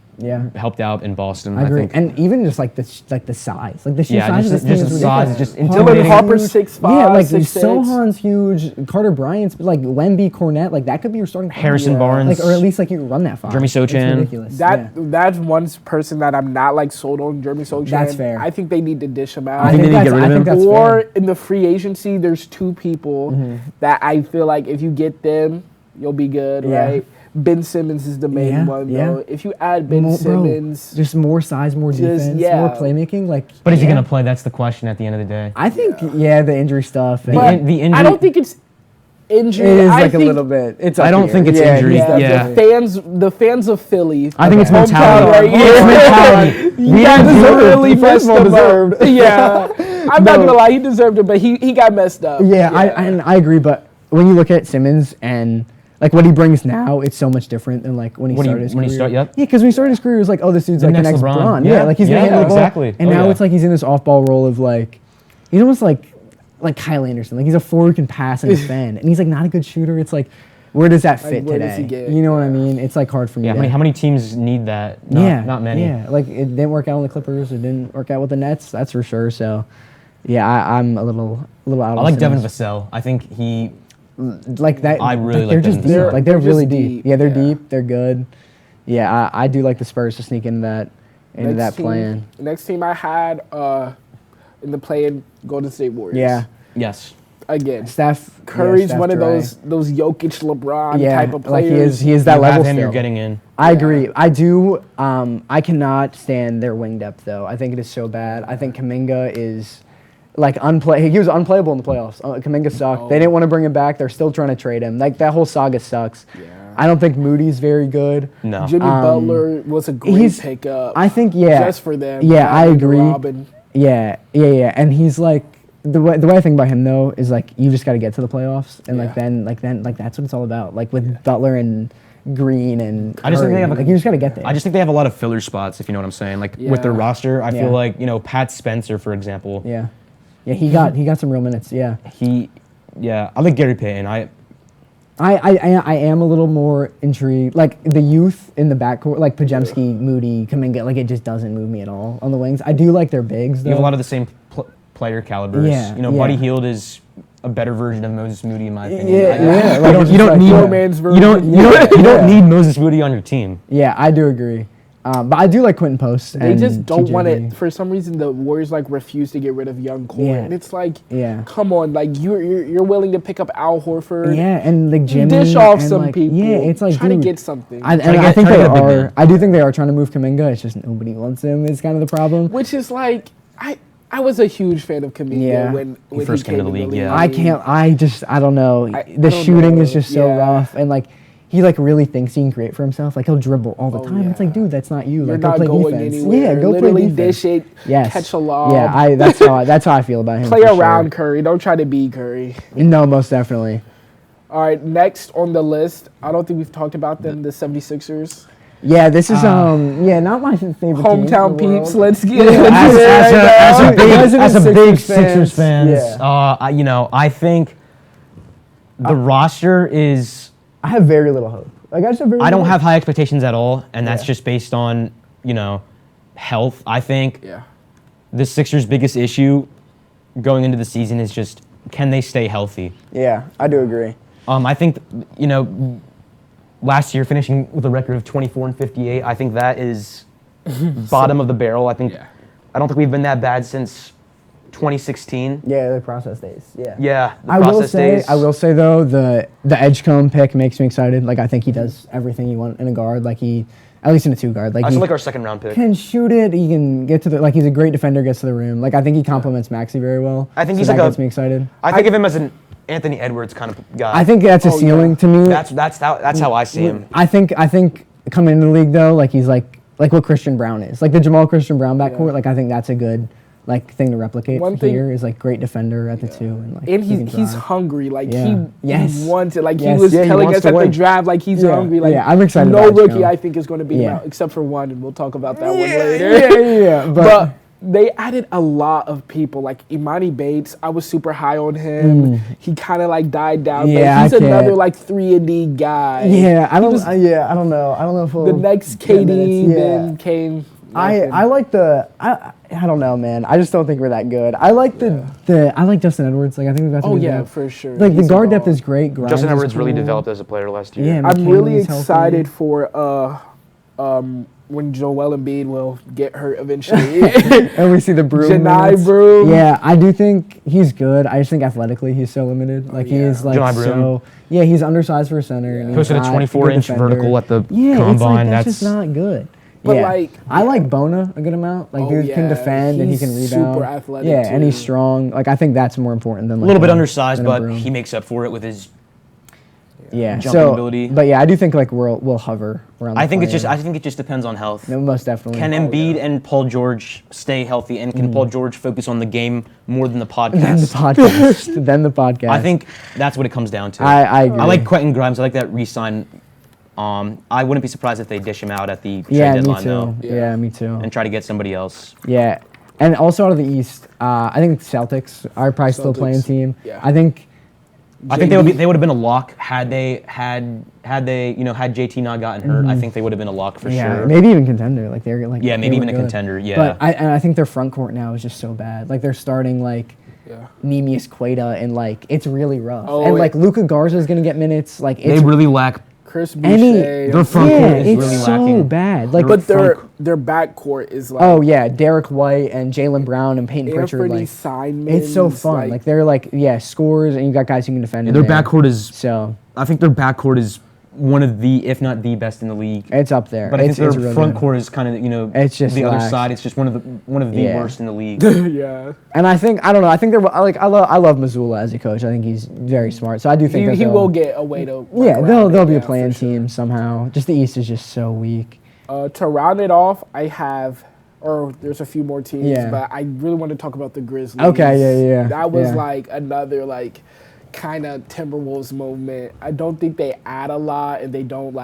helped out in Boston. I agree. think. And even just like the size, like the shoe size. Just the size is just intimidating. Dylan Harper's 6'5". Yeah, like Sohan's huge. Carter Bryant's like Wemby, Cornette. Like that could be your starting. Harrison Barnes, like or at least like you run that far. Jeremy Sochan. Ridiculous. That's one person that I'm not like sold on. Jeremy Sochan. That's fair. I think they need to dish him out. I think they need to get rid of him. Or in the free agency, there's 2 people that I feel like if you get them, you'll be good, right? Ben Simmons is the main one, though. If you add Simmons... Just more size, more defense, more playmaking. But is he going to play? That's the question at the end of the day. I think, the injury stuff. The injury, I don't think it's injury. It is like a little bit. I don't think it's injury. Yeah. The fans of Philly. I think it's mentality. Right here. It's mentality. You guys really messed him up. Yeah. I'm not going to lie. He deserved it, but he got messed up. Yeah, I agree. But when you look at Simmons and... like what he brings now, it's so much different than like when he started his career. Yeah, because when he started his career, it was like, oh, this dude's like the next LeBron. Yeah, like he's gonna handle the ball. Exactly. And now it's like he's in this off-ball role of like, he's almost like Kyle Anderson. Like he's a forward who can pass and defend, and he's like not a good shooter. It's like, where does that fit today? Does he get? You know what I mean? It's like hard for me. Yeah, how many teams need that? Not many. Yeah, like it didn't work out on the Clippers. It didn't work out with the Nets. That's for sure. So, yeah, I'm a little out. I like Devin Vassell. I think he. Like that, I really like they're just deep. Like they're really deep. Yeah, they're deep. They're good. Yeah, I do like the Spurs to sneak into that plan. Next team I had in the play-in, Golden State Warriors. Yeah. Yes. Again, Steph Curry's one of those Jokic, LeBron type of players. Like he is that level. Him, still. You're getting in. I agree. I do. I cannot stand their wing depth though. I think it is so bad. I think Kuminga is. Like he was unplayable in the playoffs. Kuminga sucked. They didn't want to bring him back. They're still trying to trade him. Like that whole saga sucks. Yeah. I don't think Moody's very good. No. Jimmy Butler was a great pickup. I think just for them. Yeah, I agree. Robin. Yeah. And he's like the way I think about him though is like you just got to get to the playoffs and then that's what it's all about. Like with Butler and Green and Curry, I just think they have you just got to get there. I just think they have a lot of filler spots if you know what I'm saying. Like with their roster, I feel like Pat Spencer for example. Yeah. Yeah, he got some real minutes. Yeah, I like Gary Payton. I am a little more intrigued. Like the youth in the backcourt, like Podziemski, Moody, Kuminga, like it just doesn't move me at all on the wings. I do like their bigs though. You have a lot of the same player calibers. Yeah, Buddy Hield is a better version of Moses Moody in my opinion. Yeah. You don't need romance version. you don't need Moses Moody on your team. Yeah, I do agree. But I do like Quentin Post. They and just don't want TJD. it. For some reason, the Warriors like refuse to get rid of young core, Yeah. and it's like, Yeah. come on, like you're willing to pick up Al Horford. Yeah, and like Jimmy. Dish off and, some like, people. Yeah, it's like trying dude, to get something. I think trying they to get big are. man. I do think they are trying to move Kuminga. It's just nobody wants him. Is kind of the problem. Which is like, I was a huge fan of Kuminga Yeah. when He first came to the league, yeah. I can't. I don't know. I The don't shooting know. is just so Yeah. rough, and like he like really thinks he can create for himself. Like he'll dribble all the Oh, time. It's like, yeah. dude, that's not you. You're Like go not play going defense. anywhere. Yeah, go Literally play defense. dish it, Yes. catch a lob. Yeah, that's how I feel about him. Play for around sure. Curry. Don't try to be Curry. No, most definitely. All right, next on the list, I don't think we've talked about them, the 76ers. Yeah, this is not my favorite team Hometown in the world. peeps, let's get Yeah, it. As a big Sixers fan, Yeah. I think the roster is. I have very little hope. Like I just have very. I don't little have high expectations at all, and that's Yeah. just based on health. I think Yeah. the Sixers' biggest issue going into the season is just can they stay healthy. Yeah, I do agree. I think last year finishing with a record of 24-58. I think that is bottom of the barrel. I think Yeah. I don't think we've been that bad since 2016. Yeah, the process days. Yeah. Yeah, the I will process say, days. though, the Edgecombe pick makes me excited. Like I think he does everything you want in a guard. Like at least in a two guard. Like I he still like our second round pick. can shoot it. He can get to the he's a great defender. Gets to the rim. Like I think he complements Maxey very well. I think so he's that like gets me excited. I think of him as an Anthony Edwards kind of guy. I think that's a Oh, ceiling yeah. to me. that's how I see him. I think coming into the league though, like he's like what Christian Brown is, like the Jamal Christian Brown backcourt. Yeah. Like I think that's a good thing to replicate One thing- here is like great defender at the two and like And he can he's drive. hungry. Like Yeah. Yes. he wants it. Like Yes. he was Yeah, he telling wants us to at the win. draft, like he's Yeah. hungry. Like Yeah, I'm excited no about rookie Edgecombe. I think is going to beat him Yeah. out, except for one, and we'll talk about that one Yeah, later. yeah. But they added a lot of people. Like Imani Bates, I was super high on him. He kind of like died down. Yeah, but he's I can't. another like 3-and-D guy. Yeah, I He don't. was I don't know. I don't know if the we'll next get KD minutes. then came. I like the I don't know, man. I just don't think we're that good. I like I like Justin Edwards. Like I think that's a Oh good yeah, depth. for sure. Like the He's a guard depth dog. is great. Grimes Justin is Edwards really cool. developed as a player last year. Yeah, I'm really McKinley's healthy. excited for when Joel Embiid will get hurt eventually. And we see the Broom. Janai minutes. Broom. Yeah, I do think he's good. I just think athletically he's so limited. Like he yeah. is like Janai Broom. so. Yeah, he's undersized for a center. And he's Posted a not good 24-inch defender. vertical at the Yeah, it's combine. like, that's That's just not good. But, yeah. like, I like Bona a good amount. Like Oh, dude can yeah, defend and he he's can rebound. super athletic, Yeah, and he's too. strong. Like I think that's more important than like a little bit a- undersized, than a but Broom. he makes up for it with his. Yeah, jumping so, ability. But yeah, I do think like we'll hover around. I the think it play-in. just depends on health. No, most definitely. Can Embiid and Paul George stay healthy, and can Paul George focus on the game more than the then the podcast? podcast? Then the podcast. I think that's what it comes down to. I agree. I like Quentin Grimes. I like that re-sign. I wouldn't be surprised if they dish him out at the trade Yeah, me deadline too. though, Yeah, me too. and try to get somebody else. Yeah, and also out of the East, I think Celtics are probably still Celtics, playing team. yeah. I think. I think they would have been a lock had JT not gotten hurt. I think they would have been a lock for Yeah, sure. maybe even contender. Like they're like. Yeah, they maybe were even a good. contender. Yeah. But I think their front court now is just so bad. Like they're starting like. Yeah. Nemius Queta and like it's really rough. Oh, and like Luka Garza is gonna get minutes. Like they it's really lack. Chris any Boucher. Their front yeah, court is it's really so lacking. bad. Like but front- their backcourt is like oh yeah, Derek White and Jalen Brown and Peyton Pritchard. Anthony Like Simons. it's so fun. Like they're like scores and you got guys who can defend. in Their there. backcourt is. So I think their backcourt is one of the, if not the best in the league. it's up there. But I think it's, their it's really front good. court is kind of It's just the other lax. side. It's just one of the Yeah. worst in the league. yeah. And I think I don't know. I think they're like I love Missoula as a coach. I think he's very smart. So I do think that He they'll- will get a way to. Yeah, work they'll around they'll it, be a yeah, playing for sure. team somehow. Just the East is just so weak. To round it off, I have, or there's a few more teams, Yeah. but I really want to talk about the Grizzlies. Okay, yeah. That was Yeah. like another like kind of Timberwolves moment. I don't think they add a lot, and they don't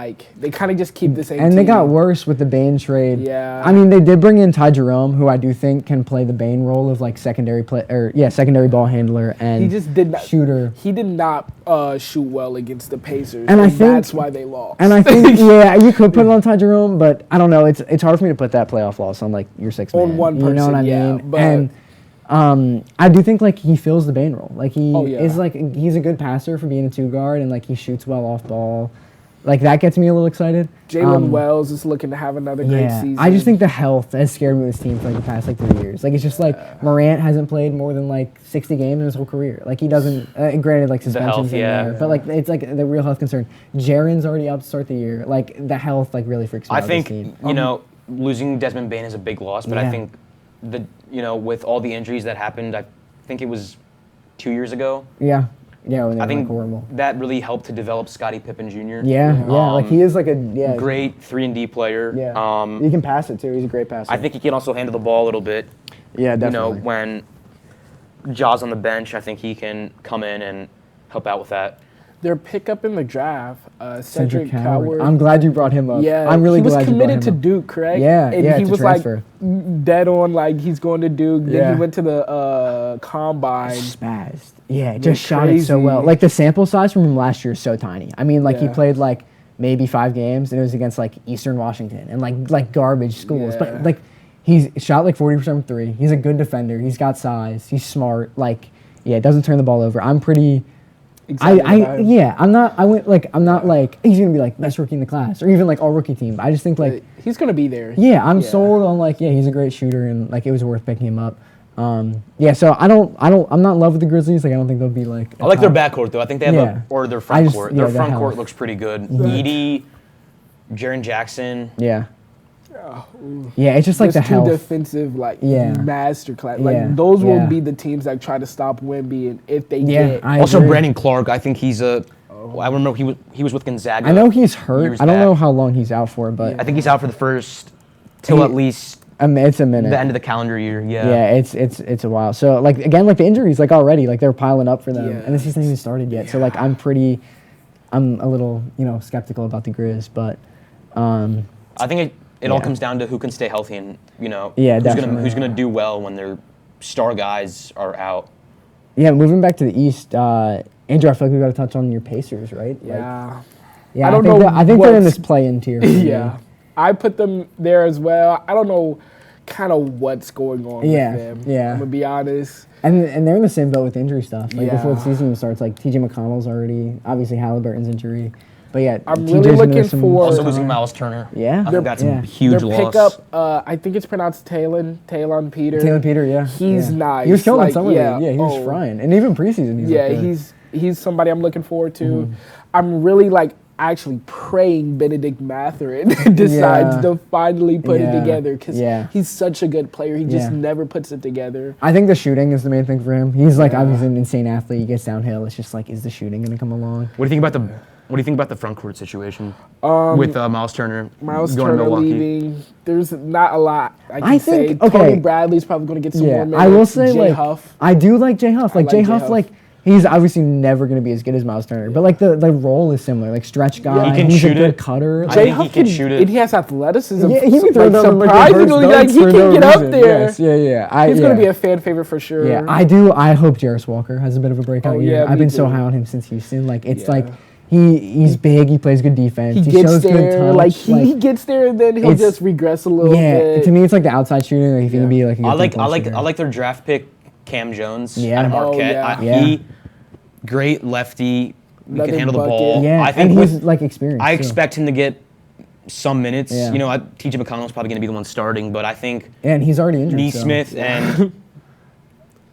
they kind of just keep the same. And they team. got worse with the Bane trade. Yeah. I mean, they did bring in Ty Jerome, who I do think can play the Bane role of like secondary ball handler and He just did not shooter. He did not shoot well against the Pacers, And I think- that's why they lost. And I think you could put it on Ty Jerome, but I don't know. It's hard for me to put that playoff loss on like your sixth On man. one You know what I person, yeah, mean? but- And I do think like he fills the Bane role. Like he Oh, yeah. is like he's a good passer for being a 2 guard, and like he shoots well off ball. Like that gets me a little excited. Jalen Wells is looking to have another great season. I just think the health has scared me with this team for like the past like 3 years. Like it's just like Morant hasn't played more than like 60 games in his whole career. Like he doesn't. Granted, like suspensions in there, but like it's like the real health concern. Jaren's already out to start the year. Like the health like really freaks me out. I think this team. losing Desmond Bane is a big loss, but I think with all the injuries that happened, I think it was 2 years ago. Yeah. Yeah, when they I were think like horrible. that really helped to develop Scottie Pippen Jr. Yeah, like he is like a great 3-and-D player. Yeah, he can pass it too. He's a great passer. I think he can also handle the ball a little bit. Yeah, definitely. When Ja's on the bench, I think he can come in and help out with that. Their pickup in the draft, Cedric Coward. I'm glad you brought him up. Yeah, I'm really glad you brought him up. He was committed to Duke, correct? Yeah, and he was transfer. like dead on, like he's going to Duke. Then he went to the combine. Spazzed. Yeah, just shot it so well. Like the sample size from him last year is so tiny. I mean, like he played like maybe 5 games, and it was against like Eastern Washington and like garbage schools. But like he's shot like 40% from 3. He's a good defender. He's got size. He's smart. Like doesn't turn the ball over. I'm pretty. I'm not like he's gonna be like best rookie in the class or even like all rookie team. I just think like he's gonna be there. Yeah, I'm sold on like he's a great shooter and like it was worth picking him up. So I'm not in love with the Grizzlies. Like I don't think they'll be like. I like their backcourt though. I think they have their front court. Their front court looks pretty good. Edie, Jaren Jackson. Yeah. Yeah, it's just like There's the health. 2 defensive masterclass. Like those will be the teams that try to stop Wemby, and if they get. Also, Brandon Clark. I think he's a. I remember he was with Gonzaga. I know he's hurt. I don't know how long he's out for, but I think he's out for the first till at least. It's a minute. The end of the calendar year. Yeah. Yeah, it's a while. So like again, like the injuries, like already, like they're piling up for them, and the season hasn't even started yet. So like I'm a little skeptical about the Grizz, but. I think it all comes down to who can stay healthy and who's gonna do well when their star guys are out. Yeah, moving back to the East, Andrew, I feel like we got to touch on your Pacers, right? Yeah. I don't know. I think they're in this play-in tier. Yeah, I put them there as well. I don't know, kind of what's going on with them. Yeah, I'm gonna be honest. And they're in the same boat with injury stuff. Like before the season even starts, like T.J. McConnell's already obviously Halliburton's injury. But yeah, I'm really looking for also losing Miles Turner. Yeah, I think that's a huge loss. Their pickup, I think it's pronounced Talon Peter. Talon Peter, yeah. He's nice. He was killing in summer league. Yeah, he was frying, and even preseason. He's somebody I'm looking forward to. I'm really actually praying Benedict Mathurin decides to finally put it together because he's such a good player. He just never puts it together. I think the shooting is the main thing for him. He's obviously an insane athlete. He gets downhill. It's just is the shooting going to come along? What do you think about the front court situation with Miles Turner going to Milwaukee? Leaving? There's not a lot I think, say. Tony Bradley's probably going to get some more minutes. I will say Jay Huff. I do like Jay Huff. Jay Huff, he's obviously never going to be as good as Miles Turner, but the role is similar. Stretch guy. He can he's shoot a good cutter. I think he can shoot it. And he has athleticism. Yeah, he can throw it surprisingly, he can get up there. Yes, yeah. He's going to be a fan favorite for sure. Yeah, I do. I hope Jarris Walker has a bit of a breakout year. I've been so high on him since Houston. He's big. He plays good defense. He shows gets there. good touch. He gets there, and then he'll just regress a little bit. Yeah, to me, it's the outside shooting. If he can be a good I like their draft pick, Cam Jones out of Marquette. Great lefty. He can handle the ball. Yeah, I think he's experienced. I expect him to get some minutes. Yeah. T.J. McConnell's probably going to be the one starting, but I think. And he's already injured. Nesmith and.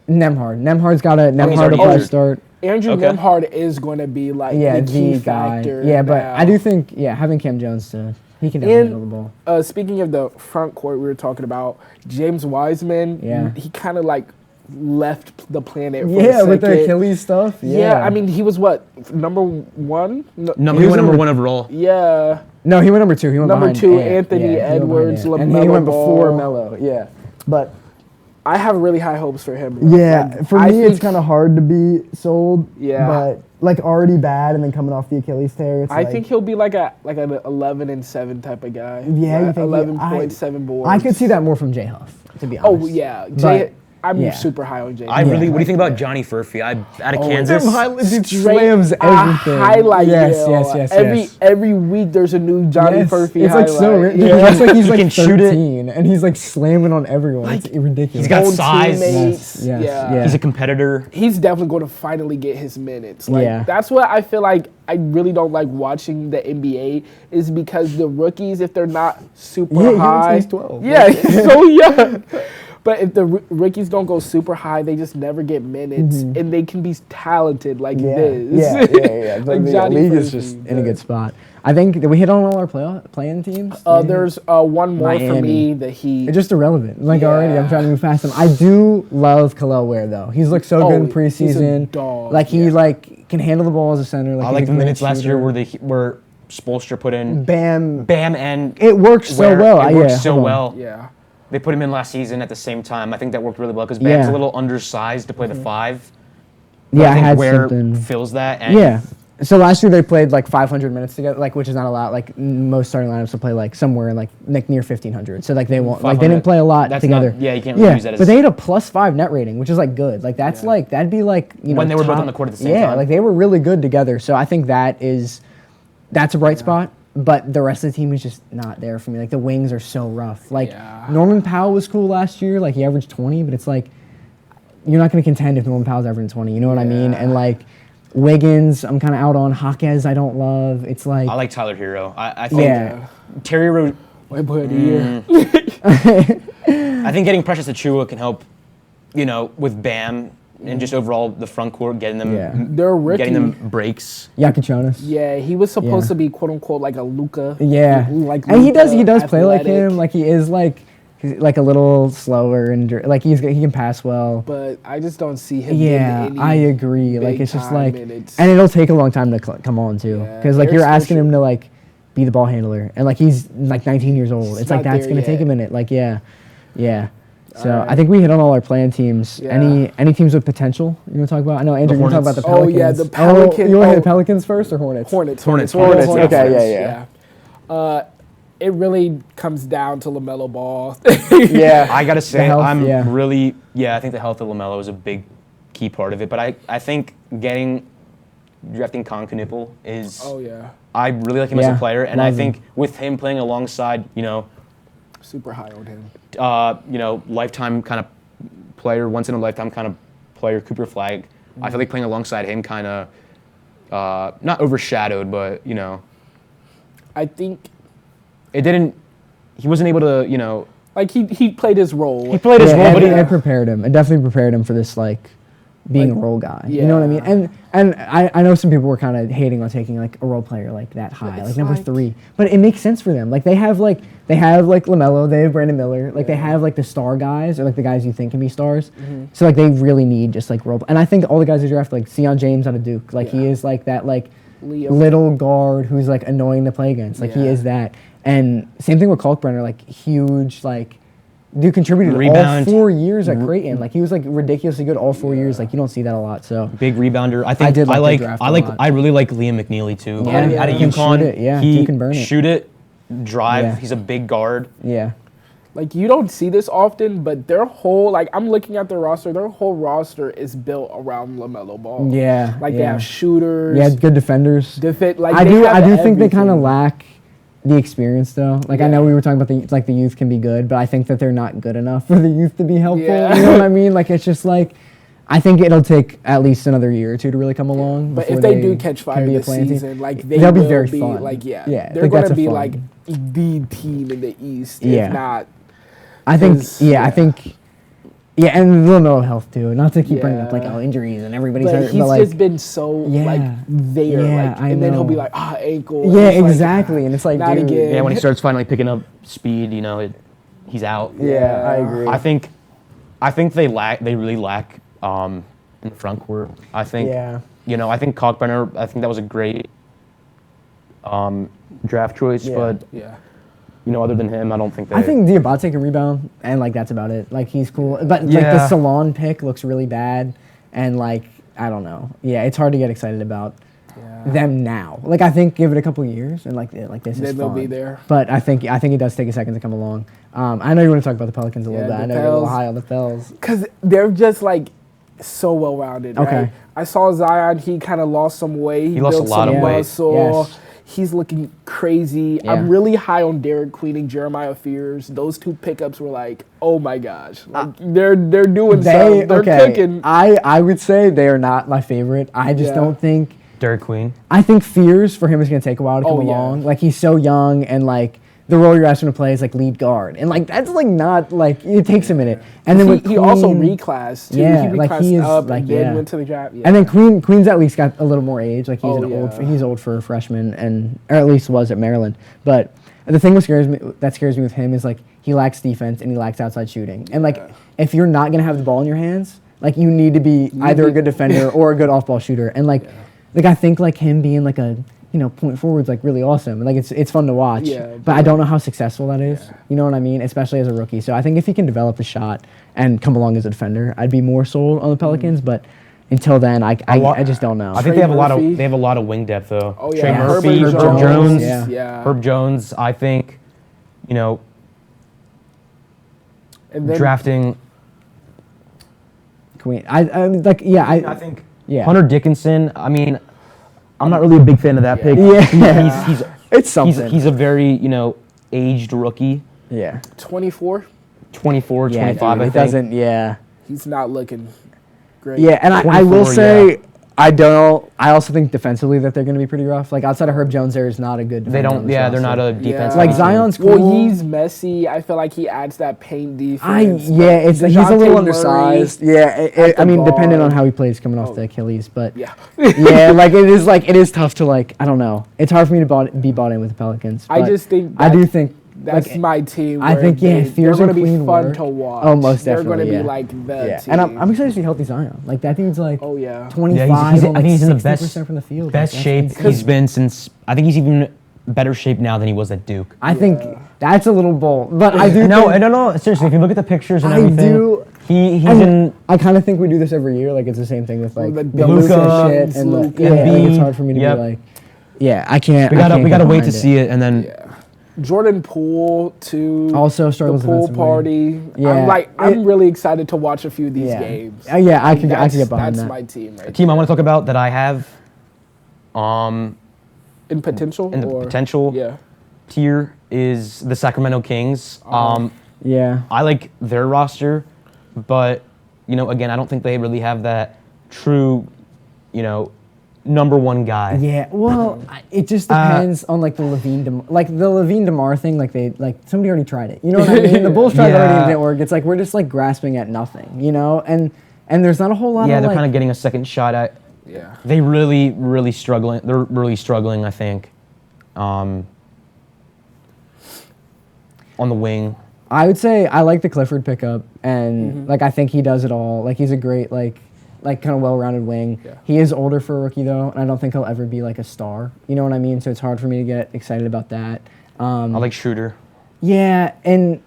Nemhard. Nemhard's got a probably start. Andrew Nemhard is going to be the key factor. Yeah, but I do think having Cam Jones he can definitely handle the ball. Speaking of the front court, we were talking about James Wiseman. Yeah, he kind of left the planet. For a second. With the Achilles stuff. Yeah, I mean he was number 1. No, he went number 1 overall. Yeah. No, he went number 2. He went number 2. Ant. Anthony Edwards, and he went before Melo. Yeah, but. I have really high hopes for him. Yeah, for me it's kind of hard to be sold. Yeah, but already bad and then coming off the Achilles tear. I think he'll be an 11-7 type of guy. Yeah, you think 11.7 boards. I could see that more from Jay Huff, to be honest. Oh yeah, I'm super high on Jalen. What do you think about Johnny Furphy? Out of Kansas. Dude slams everything. Highlight yes. Every week there's a new Johnny Furphy it's highlight. Like so ridiculous. Yeah. It's like he's he like can 13 and he's like slamming on everyone. Like, it's ridiculous. He's got size. Yes. He's a competitor. He's definitely going to finally get his minutes. Like, that's what I feel like I really don't like watching the NBA is because the rookies, if they're not super high. He's 12. Yeah, he's so young. But if the rookies don't go super high, they just never get minutes, and they can be talented like this. Yeah. Like the Johnny league Furphy, is just in a good spot. I think, did we hit on all our playing teams? There's one more Miami. for me, the Heat. It's just irrelevant. Like already, I'm trying to move past him. I do love Kel'el Ware though. He's looked so good in preseason. He's a dog. Like he like can handle the ball as a center. Like I like the minutes last year where Spoelstra put in Bam, and it worked so well. It worked so well. Yeah. They put him in last season at the same time. I think that worked really well because Bam's a little undersized to play the 5. Yeah, I think Ware something. fills that. And So last year they played like 500 minutes together, like which is not a lot. Like most starting lineups will play like somewhere like near 1500. So like they won't like they didn't play a lot together. You can't really use that as. But they had a +5 net rating, which is like good. Like that's like that'd be like when they were both on the court at the same time. Yeah, like they were really good together. So I think that's a bright spot. But the rest of the team is just not there for me. Like the wings are so rough. Like Norman Powell was cool last year. Like he averaged 20, but it's like you're not going to contend if Norman Powell's averaging 20. You know what I mean? And like Wiggins, I'm kind of out on. Jaquez, I don't love. It's like I like Tyler Hero. I think Terry Rose. White boy of the year. I think getting Precious Achiuwa can help. With Bam. And just overall, the front court, getting them, getting them breaks. Yakuchonis. Yeah, he was supposed to be quote unquote like a Luka. Yeah, like and he does athletic. Play like him. Like he is he's like a little slower and like he can pass well. But I just don't see him. Yeah, I agree. Like it's just like, minutes. and it'll take a long time to come on too, because like you're asking him to like be the ball handler, and like he's like 19 years old. It's like that's gonna take a minute. Like yeah. So I think we hit on all our playing teams. Yeah. Any teams with potential you want to talk about? I know Andrew, you want to talk about the Pelicans. Oh yeah, the Pelicans. You want to hit the Pelicans first or Hornets? Hornets. Okay, yeah. It really comes down to LaMelo Ball. I gotta say, I think the health of LaMelo is a big key part of it. But I think drafting Con Knipple is. Oh yeah. I really like him as a player, and I think with him playing alongside, super high on him. Lifetime kind of player, once in a lifetime kind of player, Cooper Flag. I feel like playing alongside him kind of not overshadowed, but I think he wasn't able to like he played his role. He played his role, but it prepared him. It definitely prepared him for this being a role guy. You know what I mean? And I know some people were kind of hating on taking like a role player like that high, like number 3. But it makes sense for them. Like they have LaMelo, they have Brandon Miller, like they have like the star guys or like the guys you think can be stars. So like they really need just like role. And I think all the guys who draft like Sion James out of Duke, like he is like that like little guard who's like annoying to play against. Like he is that. And same thing with Kalkbrenner, like huge like. Dude contributed all 4 years at Creighton. Like he was like ridiculously good all 4 years. Like you don't see that a lot. So big rebounder. I really like Liam McNeely too. Out of UConn, he can burn it. Shoot it, drive. Yeah. He's a big guard. Yeah. Like you don't see this often, but their whole I'm looking at their roster. Their whole roster is built around LaMelo Ball. Yeah. Like they have shooters. Yeah, good defenders. I do think they kind of lack the experience though. Like I know we were talking about the youth can be good, but I think that they're not good enough for the youth to be helpful. Yeah. You know what I mean? Like it's just like I think it'll take at least another year or two to really come along. But if they do catch fire this season, like they'll be very fun. Like they're going to be like the team in the East. If not, I think. Yeah, and a little mental health too. Not to keep bringing up like injuries and everybody's hurt. He's just been so there. And then he'll be like, ankle. Yeah, exactly. And it's like, not dude. again. Yeah, when he starts finally picking up speed, he's out. Yeah, I agree. I think they really lack in the front court. I think I think Kalkbrenner, I think that was a great draft choice, but other than him, I don't think I think Diabate can rebound, and that's about it. Like he's cool, but the Salon pick looks really bad, and I don't know. Yeah, it's hard to get excited about. them now. Like I think give it a couple years and like this is Then they'll fun. be there. But I think it does take a second to come along. I know you want to talk about the Pelicans a little bit. I know you're a little high on the Pels. Because they're just like so well rounded. Okay. Right? I saw Zion. He kind of lost some weight. He lost a lot of weight. Muscle. Yes. He's looking crazy. Yeah. I'm really high on Derek Queen and Jeremiah Fears. Those two pickups were like, oh my gosh, like they're doing something. They're cooking. I would say they are not my favorite. I just don't think. Derek Queen. I think Fears for him is going to take a while to come along. Like he's so young and like the role you're asking him to play is like lead guard, and like that's like not like it takes a minute. And then he also reclassed too. Yeah, he like reclassed he is up like and then went to the draft. Yeah. And then Queen's at least got a little more age. Like he's he's old for a freshman, or at least was at Maryland. But the thing that scares me with him is like he lacks defense and he lacks outside shooting. And like if you're not gonna have the ball in your hands, like you need to be either a good defender or a good off ball shooter. And like I think like him being like a point forward's like really awesome. Like it's fun to watch. Yeah, but I don't know how successful that is. Yeah. You know what I mean? Especially as a rookie. So I think if he can develop the shot and come along as a defender, I'd be more sold on the Pelicans. But until then, I just don't know. I think they have a lot of wing depth though. Oh yeah, Trey Murphy, Herb Jones, Herb Jones. I think, and then drafting Queen. I think Yeah. Hunter Dickinson. I mean, I'm not really a big fan of that pick. Yeah. He's it's something. He's a very aged rookie. Yeah. 24. 24, Yeah, 25. dude, I it think. doesn't. Yeah. He's not looking great. Yeah, and I will 24, say I also think defensively that they're going to be pretty rough. Like outside of Herb Jones, there is not a good. They don't. Yeah, they're not a defense. Like Zion's cool. Well, he's messy. I feel like he adds that paint defense. He's a little undersized. Yeah, I mean, depending on how he plays coming off the Achilles, but yeah, like it is tough to like. I don't know. It's hard for me to be bought in with the Pelicans. I just think I do think. That's like, my team. I think they're going to be fun work. to watch. Oh, most definitely. They're going to be like the team. And I'm excited to see healthy Zion. Like that dude's like 25. Yeah, I think he's in the best from the field. Best shape he's been since. I think he's even better shape now than he was at Duke. I think that's a little bold, but I do. No, seriously. If you look at the pictures and everything, he's in. I kind of think we do this every year. Like it's the same thing with like the Luka shit and like it's hard for me to be like, I can't. We gotta wait to see it and then. Jordan Poole to also struggles the pool party. Yeah, I'm really excited to watch a few of these games. I can get behind that. That's my team. Right a team I want to talk about that I have. In potential. In the potential tier is the Sacramento Kings. Yeah. I like their roster, but again, I don't think they really have that true, number one guy. Yeah, well, it just depends on like the Levine DeMar thing. Like somebody already tried it. You know what I mean? The Bulls tried it already and it didn't work. It's like we're just like grasping at nothing, and there's not a whole lot. Yeah, they're kind of getting a second shot at. Yeah. They really struggling. They're really struggling, I think. On the wing. I would say I like the Clifford pickup, and like I think he does it all. Like he's a great like kind of well-rounded wing. Yeah. He is older for a rookie though, and I don't think he'll ever be like a star. You know what I mean? So it's hard for me to get excited about that. I like Schroeder. Yeah,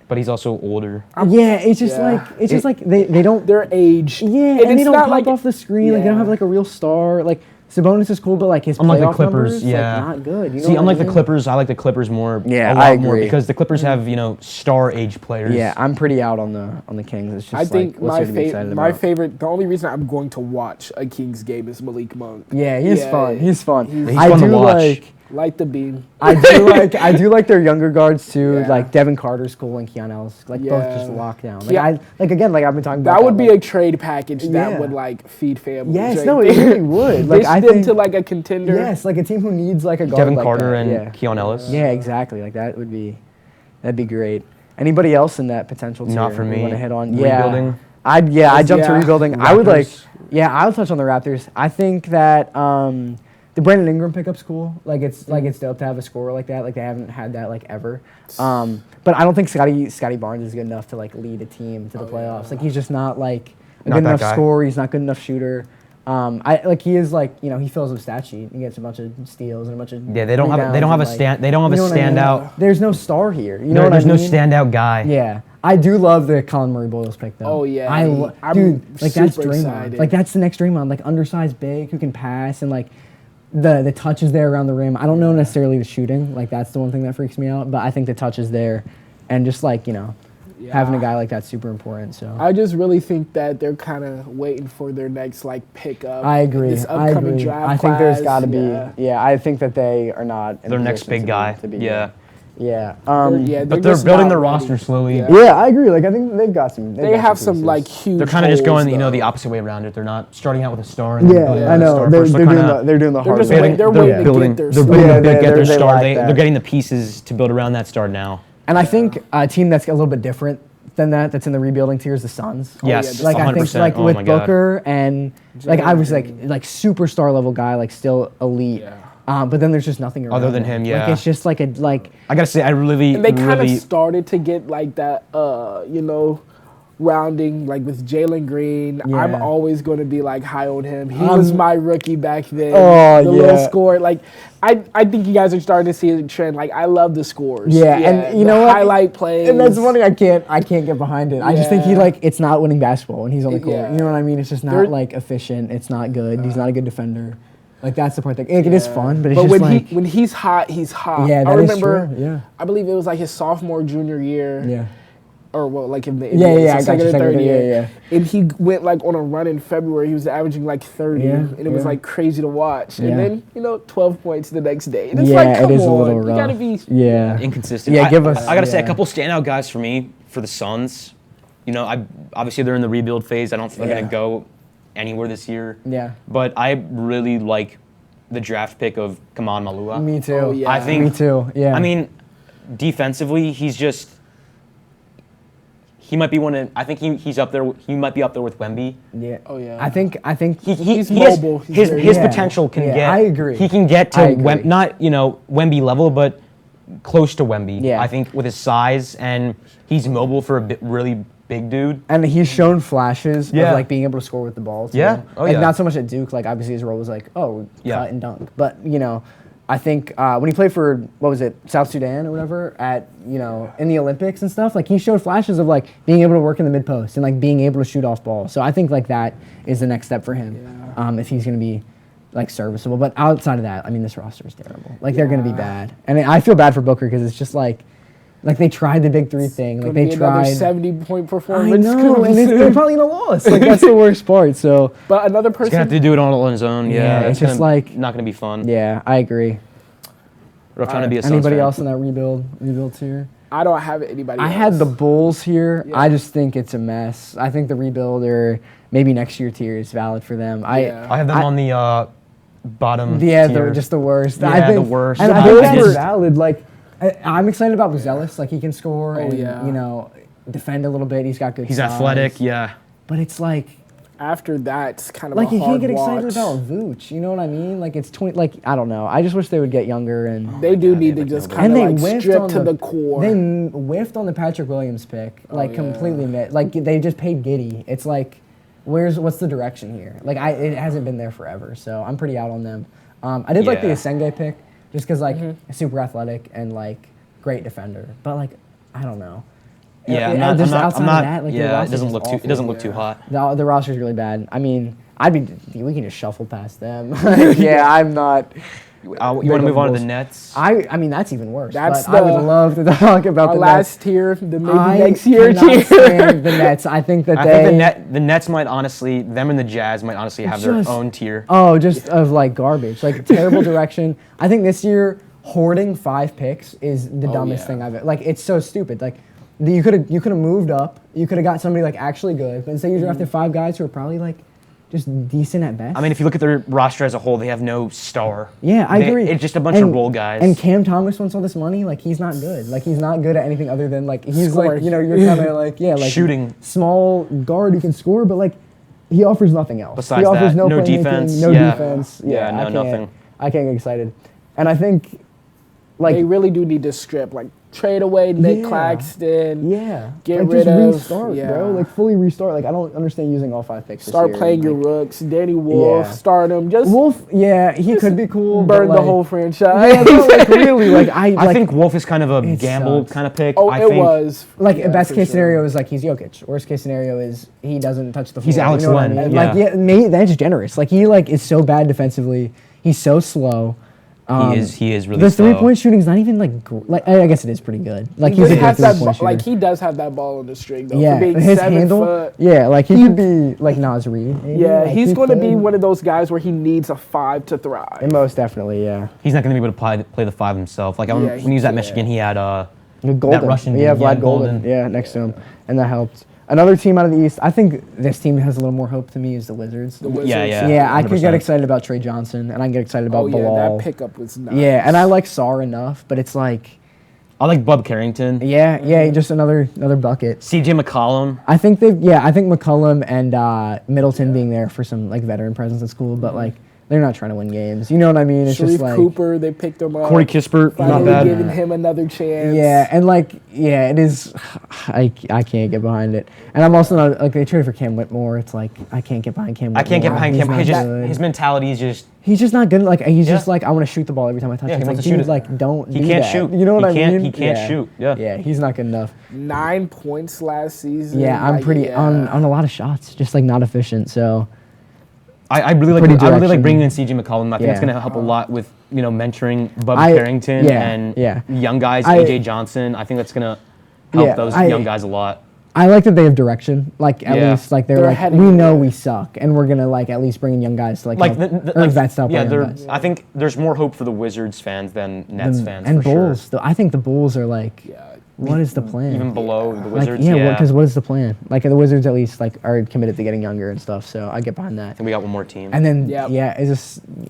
but he's also older. It's just like they don't their age. Yeah, and they don't pop off the screen. Like they don't have like a real star. Like Sabonis is cool, but like his unlike the playoff Clippers, numbers, like, not good. You know See, unlike I mean? the Clippers, I like the Clippers more. Yeah, a lot I agree. more because the Clippers have star age players. Yeah, I'm pretty out on the Kings. It's just I think my favorite. The only reason I'm going to watch a Kings game is Malik Monk. Yeah, he's fun. He's fun. He's fun to watch. Light the beam. I do like their younger guards too. Yeah. Like Devin Carter's cool and Keon Ellis. Like both just locked down. Like I've been talking about that would be a trade package that would like feed families. Yes, right? No, it really would. Like I think to like a contender. Yes, like a team who needs like a guard. Devin like Carter that. and Keon Ellis. Yeah, exactly. Like that'd be great. Anybody else in that potential tier? Not for me. Want to hit on? Rebuilding. I'd jump to rebuilding. Raptors. I would I would touch on the Raptors. I think that the Brandon Ingram pickup's cool. Like it's dope to have a scorer like that. Like they haven't had that like ever. But I don't think Scotty Barnes is good enough to like lead a team to the playoffs. Like he's just not like a good enough scorer. He's not good enough shooter. He is like he fills the stat sheet. He gets a bunch of steals and a bunch of they don't have a standout. I mean? There's no star here. There's no standout guy. Yeah. I do love the Colin Murray-Boyles pick, though. Oh, yeah. Dude, like, that's Draymond. Excited. Like, that's the next Draymond. Like, undersized big who can pass and, like, the touch is there around the rim. I don't know necessarily the shooting. Like, that's the one thing that freaks me out. But I think the touch is there. And just, like, having a guy like that's super important. So I just really think that they're kind of waiting for their next, like, pickup. I agree. This upcoming draft I think there's got to class. be. I think that they are not in Their next position big guy. to be Yeah. Yeah. But they're just building not their ready. roster slowly. Yeah. I agree. Like, I think they've got some. They have some, like, huge They're kind of just holes, going, though. the opposite way around it. They're not starting out with a star. And then Yeah, building I on the know. star They're first. doing the hard just way. waiting- they're waiting to get their They're star. building Yeah, to get their they star. like that. They're getting the pieces to build around that star now. And I think a team that's a little bit different than that's in the rebuilding tier is the Suns. Yes, yeah, Like, I think 100%. like Oh with my God. Booker and like I was like superstar level guy, like still elite. Yeah. But then there's just nothing around Other than him, yeah. Like, it's just like I gotta say, I really, And they kind of really, started to get like that, rounding, like with Jalen Green. Yeah. I'm always going to be like high on him. He was my rookie back then. Oh, the little yeah. score. Like, I think you guys are starting to see a trend. Like, I love the scores. Yeah, and you the know what? highlight plays. And that's one thing I can't get behind it. I just think Yeah. it's not winning basketball when he's on the court. Yeah. You know what I mean? It's just not They're- like efficient. It's not good. He's not a good defender. Like, that's the part that it is fun, but it's But just when like when he's hot, he's hot. Yeah, I that is remember. true, yeah. I believe it was like his sophomore, junior year. yeah. Or well, like in the Yeah, NBA, yeah, so I got second you, or second third or- year. yeah. And he went like on a run in February. He was averaging like 30, Yeah, and it was yeah. like crazy to watch. Yeah. And then 12 points the next day. And it's Yeah, like, come it is on, a little you rough. gotta be. Yeah. inconsistent. Yeah, give us- I gotta say, a yeah. couple standout guys for me for the Suns. Obviously they're in the rebuild phase. I don't think they're Yeah. gonna go anywhere this year. Yeah. But I really like the draft pick of Kaman Malua. Me too. Oh, yeah. I think. Me too. Yeah. I mean, defensively, he's just. He might be one of. I think he's up there. He might be up there with Wemby. yeah. Oh, yeah. I think He's he has- mobile. He's his very- his Yeah. potential can Yeah, get. I agree. He can get I to agree. not Wemby level, but close to Wemby. Yeah. I think with his size and he's mobile for a really big dude. And he's shown flashes Yeah. of like being able to score with the ball. Too. Yeah. Oh, like, yeah. not so much at Duke. Like, obviously his role was like, Yeah. cut and dunk. But I think when he played for South Sudan or whatever in the Olympics and stuff, like he showed flashes of like being able to work in the mid post and like being able to shoot off ball. So I think like that is the next step for him if he's going to be like serviceable. But outside of that, I mean, this roster is terrible. Like they're going to be bad, and I feel bad for Booker because it's just like they tried the big three thing. Like Gonna they be another tried. 70-point I performance. know, and they're probably gonna lose. Like that's the worst part. So But another He's gonna have person. to do it all on his own. Yeah, Yeah, it's just like- not gonna be fun. yeah, I agree. Rough trying to be a Suns Anybody fan. else in that rebuild tier? I don't have anybody. I else. had the Bulls here. Yeah. I just think it's a mess. I think the rebuild or maybe next year tier is valid for them. Yeah. I have them on the bottom. Yeah, tier. just the worst. Yeah, I think, the worst. And The I think Bulls that's were- valid. Like, I'm excited about Buzelis. Like, he can score and, yeah. defend a little bit. He's got good He's size. athletic. Yeah. But it's like After that, it's kind of you a can't hard get excited watch. about Vooch. You know what I mean? Like, it's 20. Like, I don't know. I just wish they would get younger and. They do God, need they to have just no kind And of they like whiffed strip on to the- the core. They whiffed on the Patrick Williams pick, like yeah. completely like they just paid Giddey. It's like, what's the direction here? Like it hasn't been there forever, so I'm pretty out on them. I did like the Yeah. Asenge pick, just because like super athletic and like great defender, but like I don't know. Yeah, It- I'm not. just I'm outside of not. that, like, the Yeah, it roster's doesn't just look too. It awful. doesn't look too hot. The roster's really bad. I mean, we can just shuffle past them. Yeah, I'm not. You want to move on to the Nets? I mean, that's even worse. That's but I would the- love to talk about Our the last Nets. tier, the maybe I next year cannot tier. stand the Nets. I think that I they. think the Nets might honestly, them and the Jazz might honestly have their Just- own tier. Oh, just of like garbage, like terrible direction. I think this year hoarding 5 picks is the dumbest yeah. thing I've. Like it's so stupid. Like you could have moved up. You could have got somebody like actually good, but instead you drafted 5 guys who are probably like just decent at best. I mean, if you look at their roster as a whole, they have no star. yeah, I agree. It's just a bunch of role guys. And Cam Thomas wants all this money. Like he's not good. Like he's not good at anything other than like he's Scoring. like you're kind of like like Shooting. small guard who can score, but like he offers nothing else. Besides he offers that, no no playmaking, defense, no yeah. defense. Yeah, I no can't- nothing. I can't get excited, and I think like They really do need to strip, like trade away Nick Yeah. Claxton. yeah, Get like, rid just of- restart, yeah. bro. Like fully restart. Like I don't understand using all 5 picks. Start this year. playing your Like, rooks. Danny Wolf, Yeah. start him. Just Wolf. Yeah, he could be cool. burn but, the like, whole franchise. Yeah, no, like really, like I think Wolf is kind of a It gamble sucks. kind of pick. Oh, I it think was. like Yeah, best for case sure. scenario is like he's Jokic. Worst case scenario is he doesn't touch the floor. He's Alex you know what I Len, mean? yeah. Like maybe that's generous. Like he like is so bad defensively. He's so slow. He is really the slow. 3-point shooting is not even like I guess it is pretty good. Like he's a good 3-point shooter. Like he does have that ball in the string though. Yeah, For being his 7 handle. foot. Yeah, like he could be like Nas Reed. Maybe. Yeah, like, he's he going to be could. one of those guys where he needs a 5 to thrive. And most definitely, yeah. He's not going to be able to play the 5 himself. Like when he was at Michigan, he had Golden. that Russian Yeah, dude, Vlad Golden. Yeah, next to him, and that helped. Another team out of the East, I think this team has a little more hope to me is the Wizards. Yeah, I could get excited about Trey Johnson, and I can get excited about Bilal. Yeah, that pickup was nice. Yeah, and I like Sarr enough, but it's like... I like Bub Carrington. Yeah, just another bucket. CJ McCollum. I think McCollum and Middleton being there for some like veteran presence at school, but like they're not trying to win games. You know what I mean? It's Sharif just like Cooper, they picked him up. Corey Kispert, not bad. Giving him another chance. Yeah, and it is. I can't get behind it, and I'm also not like they traded for Cam Whitmore. It's like I can't get behind Cam Whitmore. I can't get behind Cam. His mentality is just. He's just not good. Like he's just like I want to shoot the ball every time I touch it. He It's wants like, to shoot dude, it. like don't. He do can't that. shoot. You know what I mean? He can't shoot. Yeah. Yeah, he's not good enough. 9 points last season. Yeah, I'm pretty on a lot of shots, just like not efficient. So. I really like bringing in CJ McCollum. I think it's going to help a lot with mentoring Bub Carrington and young guys, AJ Johnson. I think that's going to help those young guys a lot. I like that they have direction. Like at least like they're like we know we suck and we're gonna like at least bring in young guys to like vets up. Yeah, I think there's more hope for the Wizards fans than Nets fans and for Bulls. Sure. I think the Bulls are like. What is the plan? Even below the Wizards, because what is the plan? Like the Wizards at least like are committed to getting younger and stuff, so I get behind that. And we got one more team. And then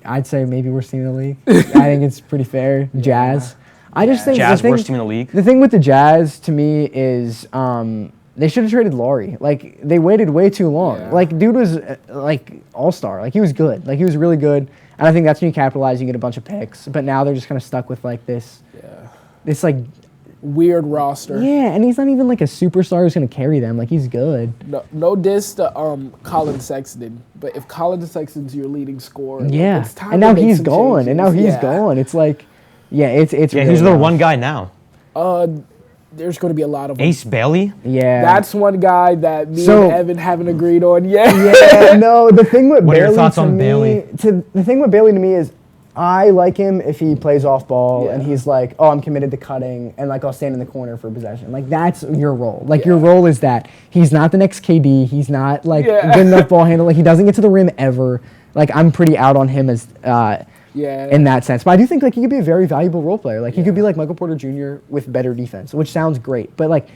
I'd say maybe worst team in the league. I think it's pretty fair. Jazz. I just think Jazz worst team in the league. The thing with the Jazz to me is they should have traded Laurie. Like they waited way too long. Yeah. Like dude was like all-star. Like he was good. Like he was really good. And I think that's when you capitalize. You get a bunch of picks. But now they're just kind of stuck with like this. This like. Weird roster. Yeah, and he's not even like a superstar who's going to carry them. Like, he's good. No diss to Colin Sexton, but if Colin Sexton's your leading scorer, it's time and now he's gone. And now he's gone. It's like, it's really who's the one guy now? There's going to be a lot of Ace them. Bailey? Yeah. That's one guy that me and Evan haven't agreed on yet. Yeah, no, the thing with what Bailey are your thoughts on Bailey? The thing with Bailey to me is I like him if he plays off ball and he's like, I'm committed to cutting and like I'll stand in the corner for possession. Like that's your role. Like your role is that he's not the next KD. He's not like good enough ball handler. Like he doesn't get to the rim ever. Like I'm pretty out on him as in that sense. But I do think like he could be a very valuable role player. Like he could be like Michael Porter Jr. with better defense, which sounds great. But like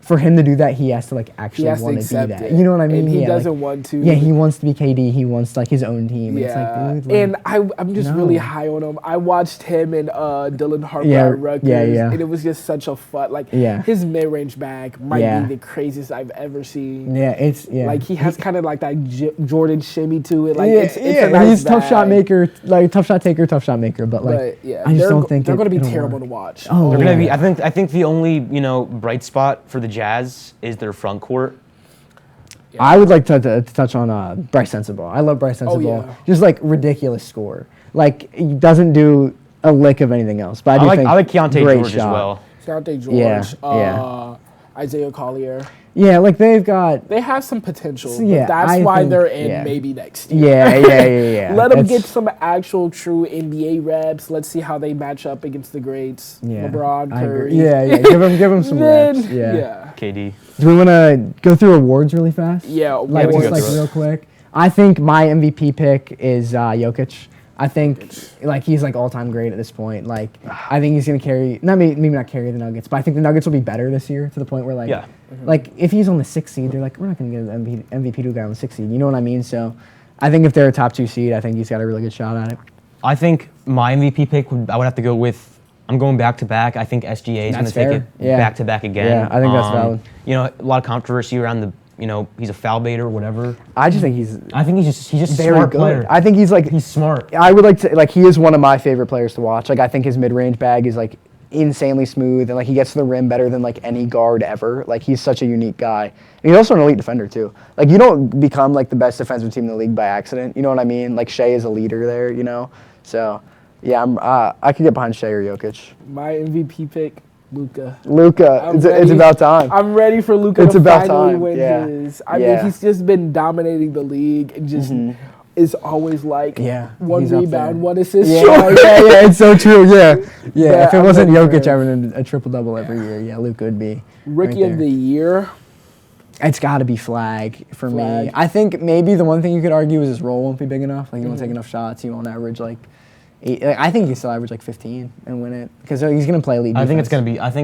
for him to do that, he has to like actually want to be that. You know what I mean? And he doesn't want to. Yeah, he wants to be KD. He wants like his own team. Yeah. It's like, dude, and I'm just really high on him. I watched him and Dylan Harper at Rutgers, and it was just such a fun. Like his mid-range bag might be the craziest I've ever seen. Yeah, it's like he has kind of like that Jordan shimmy to it. Like it's a nice he's tough shot maker, like tough shot taker, tough shot maker. But like, I just don't think they're going to be terrible to watch. Oh, they're going to be. I think the only bright spot for the Jazz is their front court. I would like to touch on Bryce Sensabaugh. I love Bryce Sensabaugh. Just like ridiculous score. Like he doesn't do a lick of anything else. But I like Keontae George as well. Keontae George. Isaiah Collier. Yeah, like they have some potential. But that's why they're in maybe next year. Yeah. Let them get some actual true NBA reps. Let's see how they match up against the greats. LeBron, Curry. Yeah. Give them some reps. Yeah. KD. Do we want to go through awards really fast? Yeah. Like just like real quick. I think my MVP pick is Jokic. I think like he's like all-time great at this point. Like I think he's gonna carry maybe not carry the Nuggets, but I think the Nuggets will be better this year to the point where like if he's on the 6th seed, they're like we're not gonna get an MVP to a guy on the 6th seed. You know what I mean? So I think if they're a top 2 seed, I think he's got a really good shot at it. I think my MVP pick I would have to go with. I'm going back to back. I think SGA is going to take it back to back again. Yeah, I think that's valid. A lot of controversy around the. He's a foul baiter or whatever. I just think he's just very smart good. Player. I think he's smart. I would like to he is one of my favorite players to watch. Like I think his mid-range bag is like insanely smooth and like he gets to the rim better than like any guard ever. Like he's such a unique guy. And he's also an elite defender too. Like you don't become like the best defensive team in the league by accident. You know what I mean? Like Shea is a leader there, So yeah, I could get behind Shea or Jokic. My MVP pick. Luka, it's about time. I'm ready for Luka to finally win his. I mean, he's just been dominating the league and just is always like one rebound, one assist. Yeah, it's so true. Yeah. If it wasn't Jokic having a triple-double every year, Luke would be Rookie of the year. It's got to be Flag for me. I think maybe the one thing you could argue is his role won't be big enough. Like, he won't take enough shots. He won't average, like, 8. I think he can still average, like, 15 and win it. Because he's going to play elite defense. I think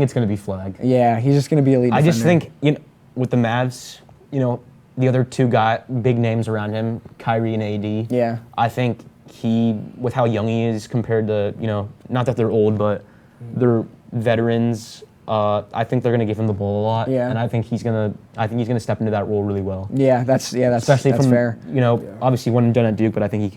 it's going to be Flag. Yeah, he's just going to be elite defender. I just think, with the Mavs, the other two big names around him, Kyrie and AD. Yeah. I think with how young he is compared to, not that they're old, but they're veterans. I think they're gonna give him the ball a lot, and I think he's gonna step into that role really well. Yeah, that's especially that's from fair. Obviously one and done at Duke, but I think he's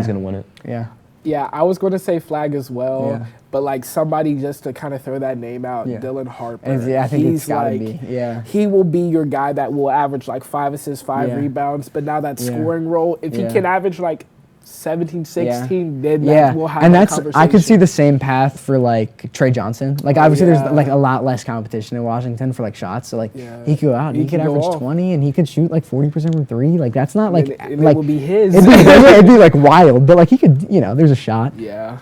gonna win it. Yeah. Yeah, I was going to say Flag as well, but like somebody just to kind of throw that name out, Dylan Harper. I think he's got to be. Yeah. He will be your guy that will average like 5 assists, 5 rebounds, but now that scoring role, if he can average like 17, 16, then that will have a conversation. I could see the same path for like Trey Johnson. Like obviously there's like a lot less competition in Washington for like shots. So like he could go out, he could average 20 and he could shoot like 40% from 3. Like that's not like it will be his. It'd be like wild, but like he could, there's a shot. Yeah.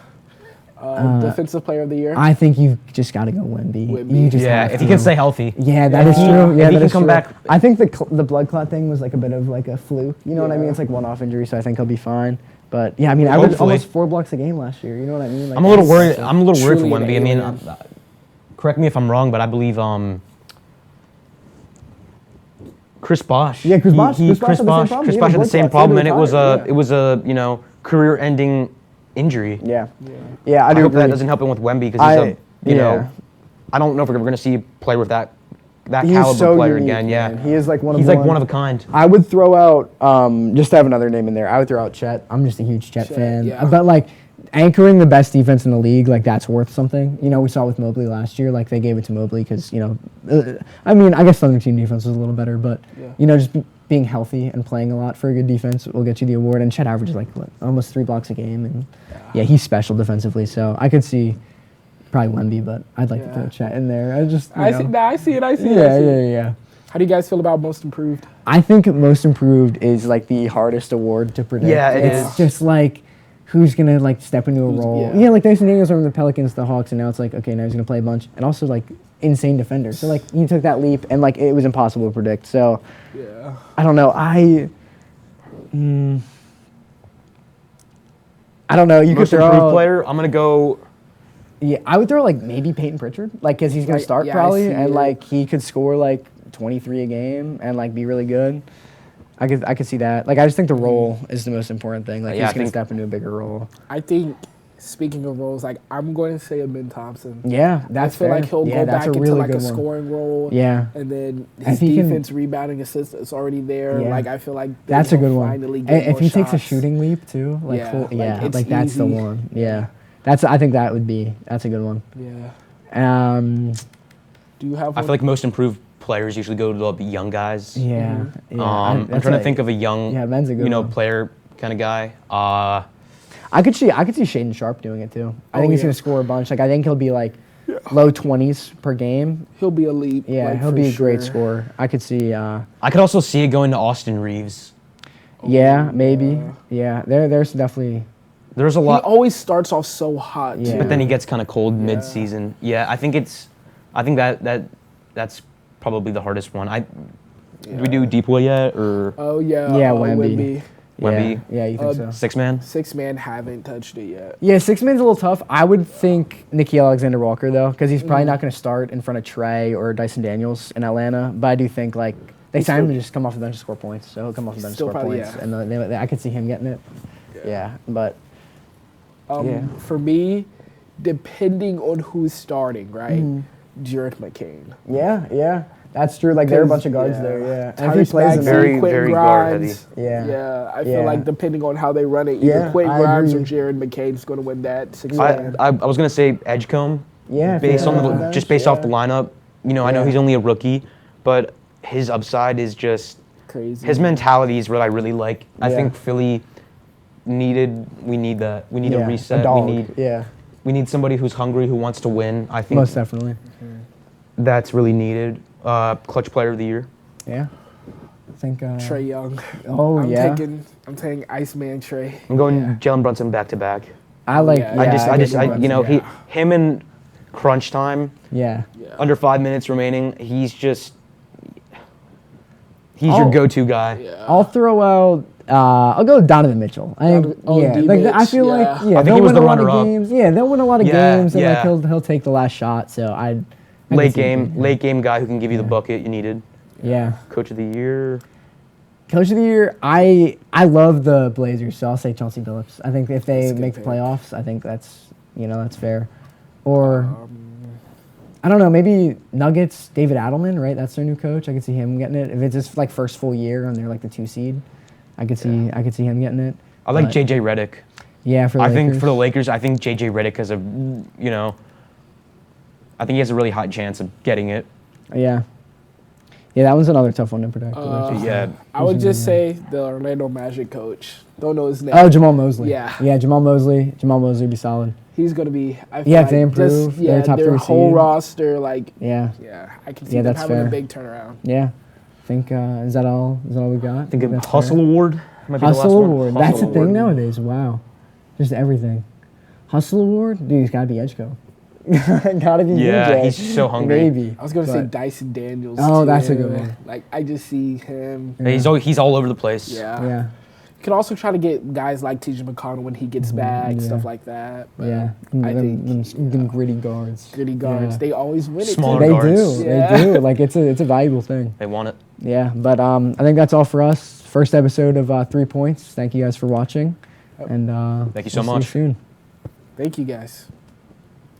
Defensive player of the year? I think you've just got to go Wemby. You just if he can stay healthy. Yeah, that is true. Yeah, if he can come back. I think the blood clot thing was like a bit of like a fluke. You know what I mean? It's like one-off injury, so I think he'll be fine. But yeah, I mean, I averaged almost 4 blocks a game last year. You know what I mean? Like, I'm a little worried. I'm a little worried for Wemby. I mean, correct me if I'm wrong, but I believe Chris Bosh. Yeah, Chris Bosh. Chris Bosh had the same problem, and it was a career-ending injury. Yeah. I hope that doesn't help him with Wemby because I don't know if we're going to see a player with that caliber player again. Yeah, he is like one of a kind. I would throw out just to have another name in there. I would throw out Chet. I'm just a huge Chet fan. Yeah. But like anchoring the best defense in the league, like that's worth something. We saw with Mobley last year. Like they gave it to Mobley because I mean I guess the other team defense was a little better, but just being healthy and playing a lot for a good defense will get you the award. And Chet averages like almost 3 blocks a game, and he's special defensively. So I could see. Probably Wemby, but I'd like to throw Chet in there. I see it. Yeah. How do you guys feel about most improved? I think most improved is like the hardest award to predict. Yeah, it's just like who's gonna like step into a role. Yeah, like Dyson Daniels from the Pelicans, the Hawks, and now it's like okay, now he's gonna play a bunch, and also like insane defender. So like you took that leap, and like it was impossible to predict. So I don't know. I don't know. You most could throw improved player. I'm gonna go. Yeah, I would throw like maybe Peyton Pritchard, like because he's gonna start probably, and like he could score like 23 a game and like be really good. I could see that. Like I just think the role is the most important thing. Like he's gonna step into a bigger role. I think speaking of roles, like I'm going to say Amin Thompson. Yeah, that's fair. I feel like he'll go back into like a scoring role. Yeah, and then his defense, rebounding, assist is already there. Yeah. Like I feel like that's a good one. If he takes a shots. shooting leap too, like like that's the one. Yeah. I think that's a good one. Yeah. Do you have one? I feel like most improved players usually go to the young guys. Yeah. I'm trying to think of a young, Ben's a good one. player kind of guy. I could see Shaedon Sharpe doing it too. I think he's gonna score a bunch. Like I think he'll be like low 20s per game. He'll be elite. Yeah, he'll be a great scorer. I could see. I could also see it going to Austin Reeves. Yeah, maybe. Yeah, there's definitely. There's a lot. He always starts off so hot, too. But then he gets kind of cold mid-season. Yeah, I think that's probably the hardest one. Did we do Deep Boy yet, or? Oh yeah. Yeah, Wemby. Wemby. Yeah, you think so? 6-man. 6-man haven't touched it yet. Yeah, 6-man's a little tough. I would think Nickeil Alexander-Walker though, because he's probably not going to start in front of Trey or Dyson Daniels in Atlanta. But I do think like they signed him to just come off the bench and score points, so he'll come off the bench and score points, and I could see him getting it. Yeah, but. For me, depending on who's starting, right? Jared McCain. Yeah. That's true. Like, there are a bunch of guards there, yeah. And if he plays very guard heavy. Yeah. I feel like depending on how they run it, either Quentin Grimes or Jared McCain's going to win that 6-man. I was going to say Edgecombe. Yeah. Based off the lineup. I know he's only a rookie, but his upside is just crazy. His mentality is what I really like. I think Philly we need that. We need a reset. We need somebody who's hungry, who wants to win. I think most definitely. That's really needed. Clutch player of the year. Yeah. think Trae Young. I'm taking Iceman Trae. I'm going Jalen Brunson back to back. I like. Him in crunch time. Yeah. Under 5 minutes remaining, he's your go-to guy. Yeah. I'll throw out. I'll go with Donovan Mitchell. I think. I feel like. I think he was the runner-up. Yeah, they'll win a lot of games, and like he'll take the last shot. So I. Late game guy who can give you the bucket you needed. Yeah. Coach of the year. Coach of the year, I love the Blazers, so I'll say Chauncey Billups. I think if they make the playoffs, I think that's fair. Or I don't know, maybe Nuggets, David Adelman, right? That's their new coach. I could see him getting it. If it's just like first full year and they're like the 2 seed, I could see him getting it. I like JJ Redick. Yeah, I think for the Lakers, I think JJ Redick has I think he has a really high chance of getting it. Yeah. Yeah, that one's another tough one to predict. I would just say the Orlando Magic coach. Don't know his name. Oh, Jamal Mosley. Yeah, Jamal Mosley. Jamal Mosley would be solid. He's gonna be. I feel to improve. Their top their whole roster, like. Yeah. Yeah, I can see them having a big turnaround. Yeah, I think is that all? Is that all we got? I think a Hustle Award might be Hustle the last Award. one. That's a thing nowadays. Wow, just everything. Hustle Award, dude. He's gotta be Edgeco. Gotta be DJ. He's so hungry. Maybe. I was gonna say Dyson Daniels. Oh, too. that's a good one. Like I just see him. Yeah. He's all over the place. Yeah. Yeah. You can also try to get guys like TJ McConnell when he gets back, stuff like that. But I think them gritty guards. Gritty guards. They always win it. Smaller They guards. do. They do. Like it's a valuable thing. They want it. Yeah, but I think that's all for us. First episode of 3 Points. Thank you guys for watching, and thank you so we'll much. See you soon. Thank you guys.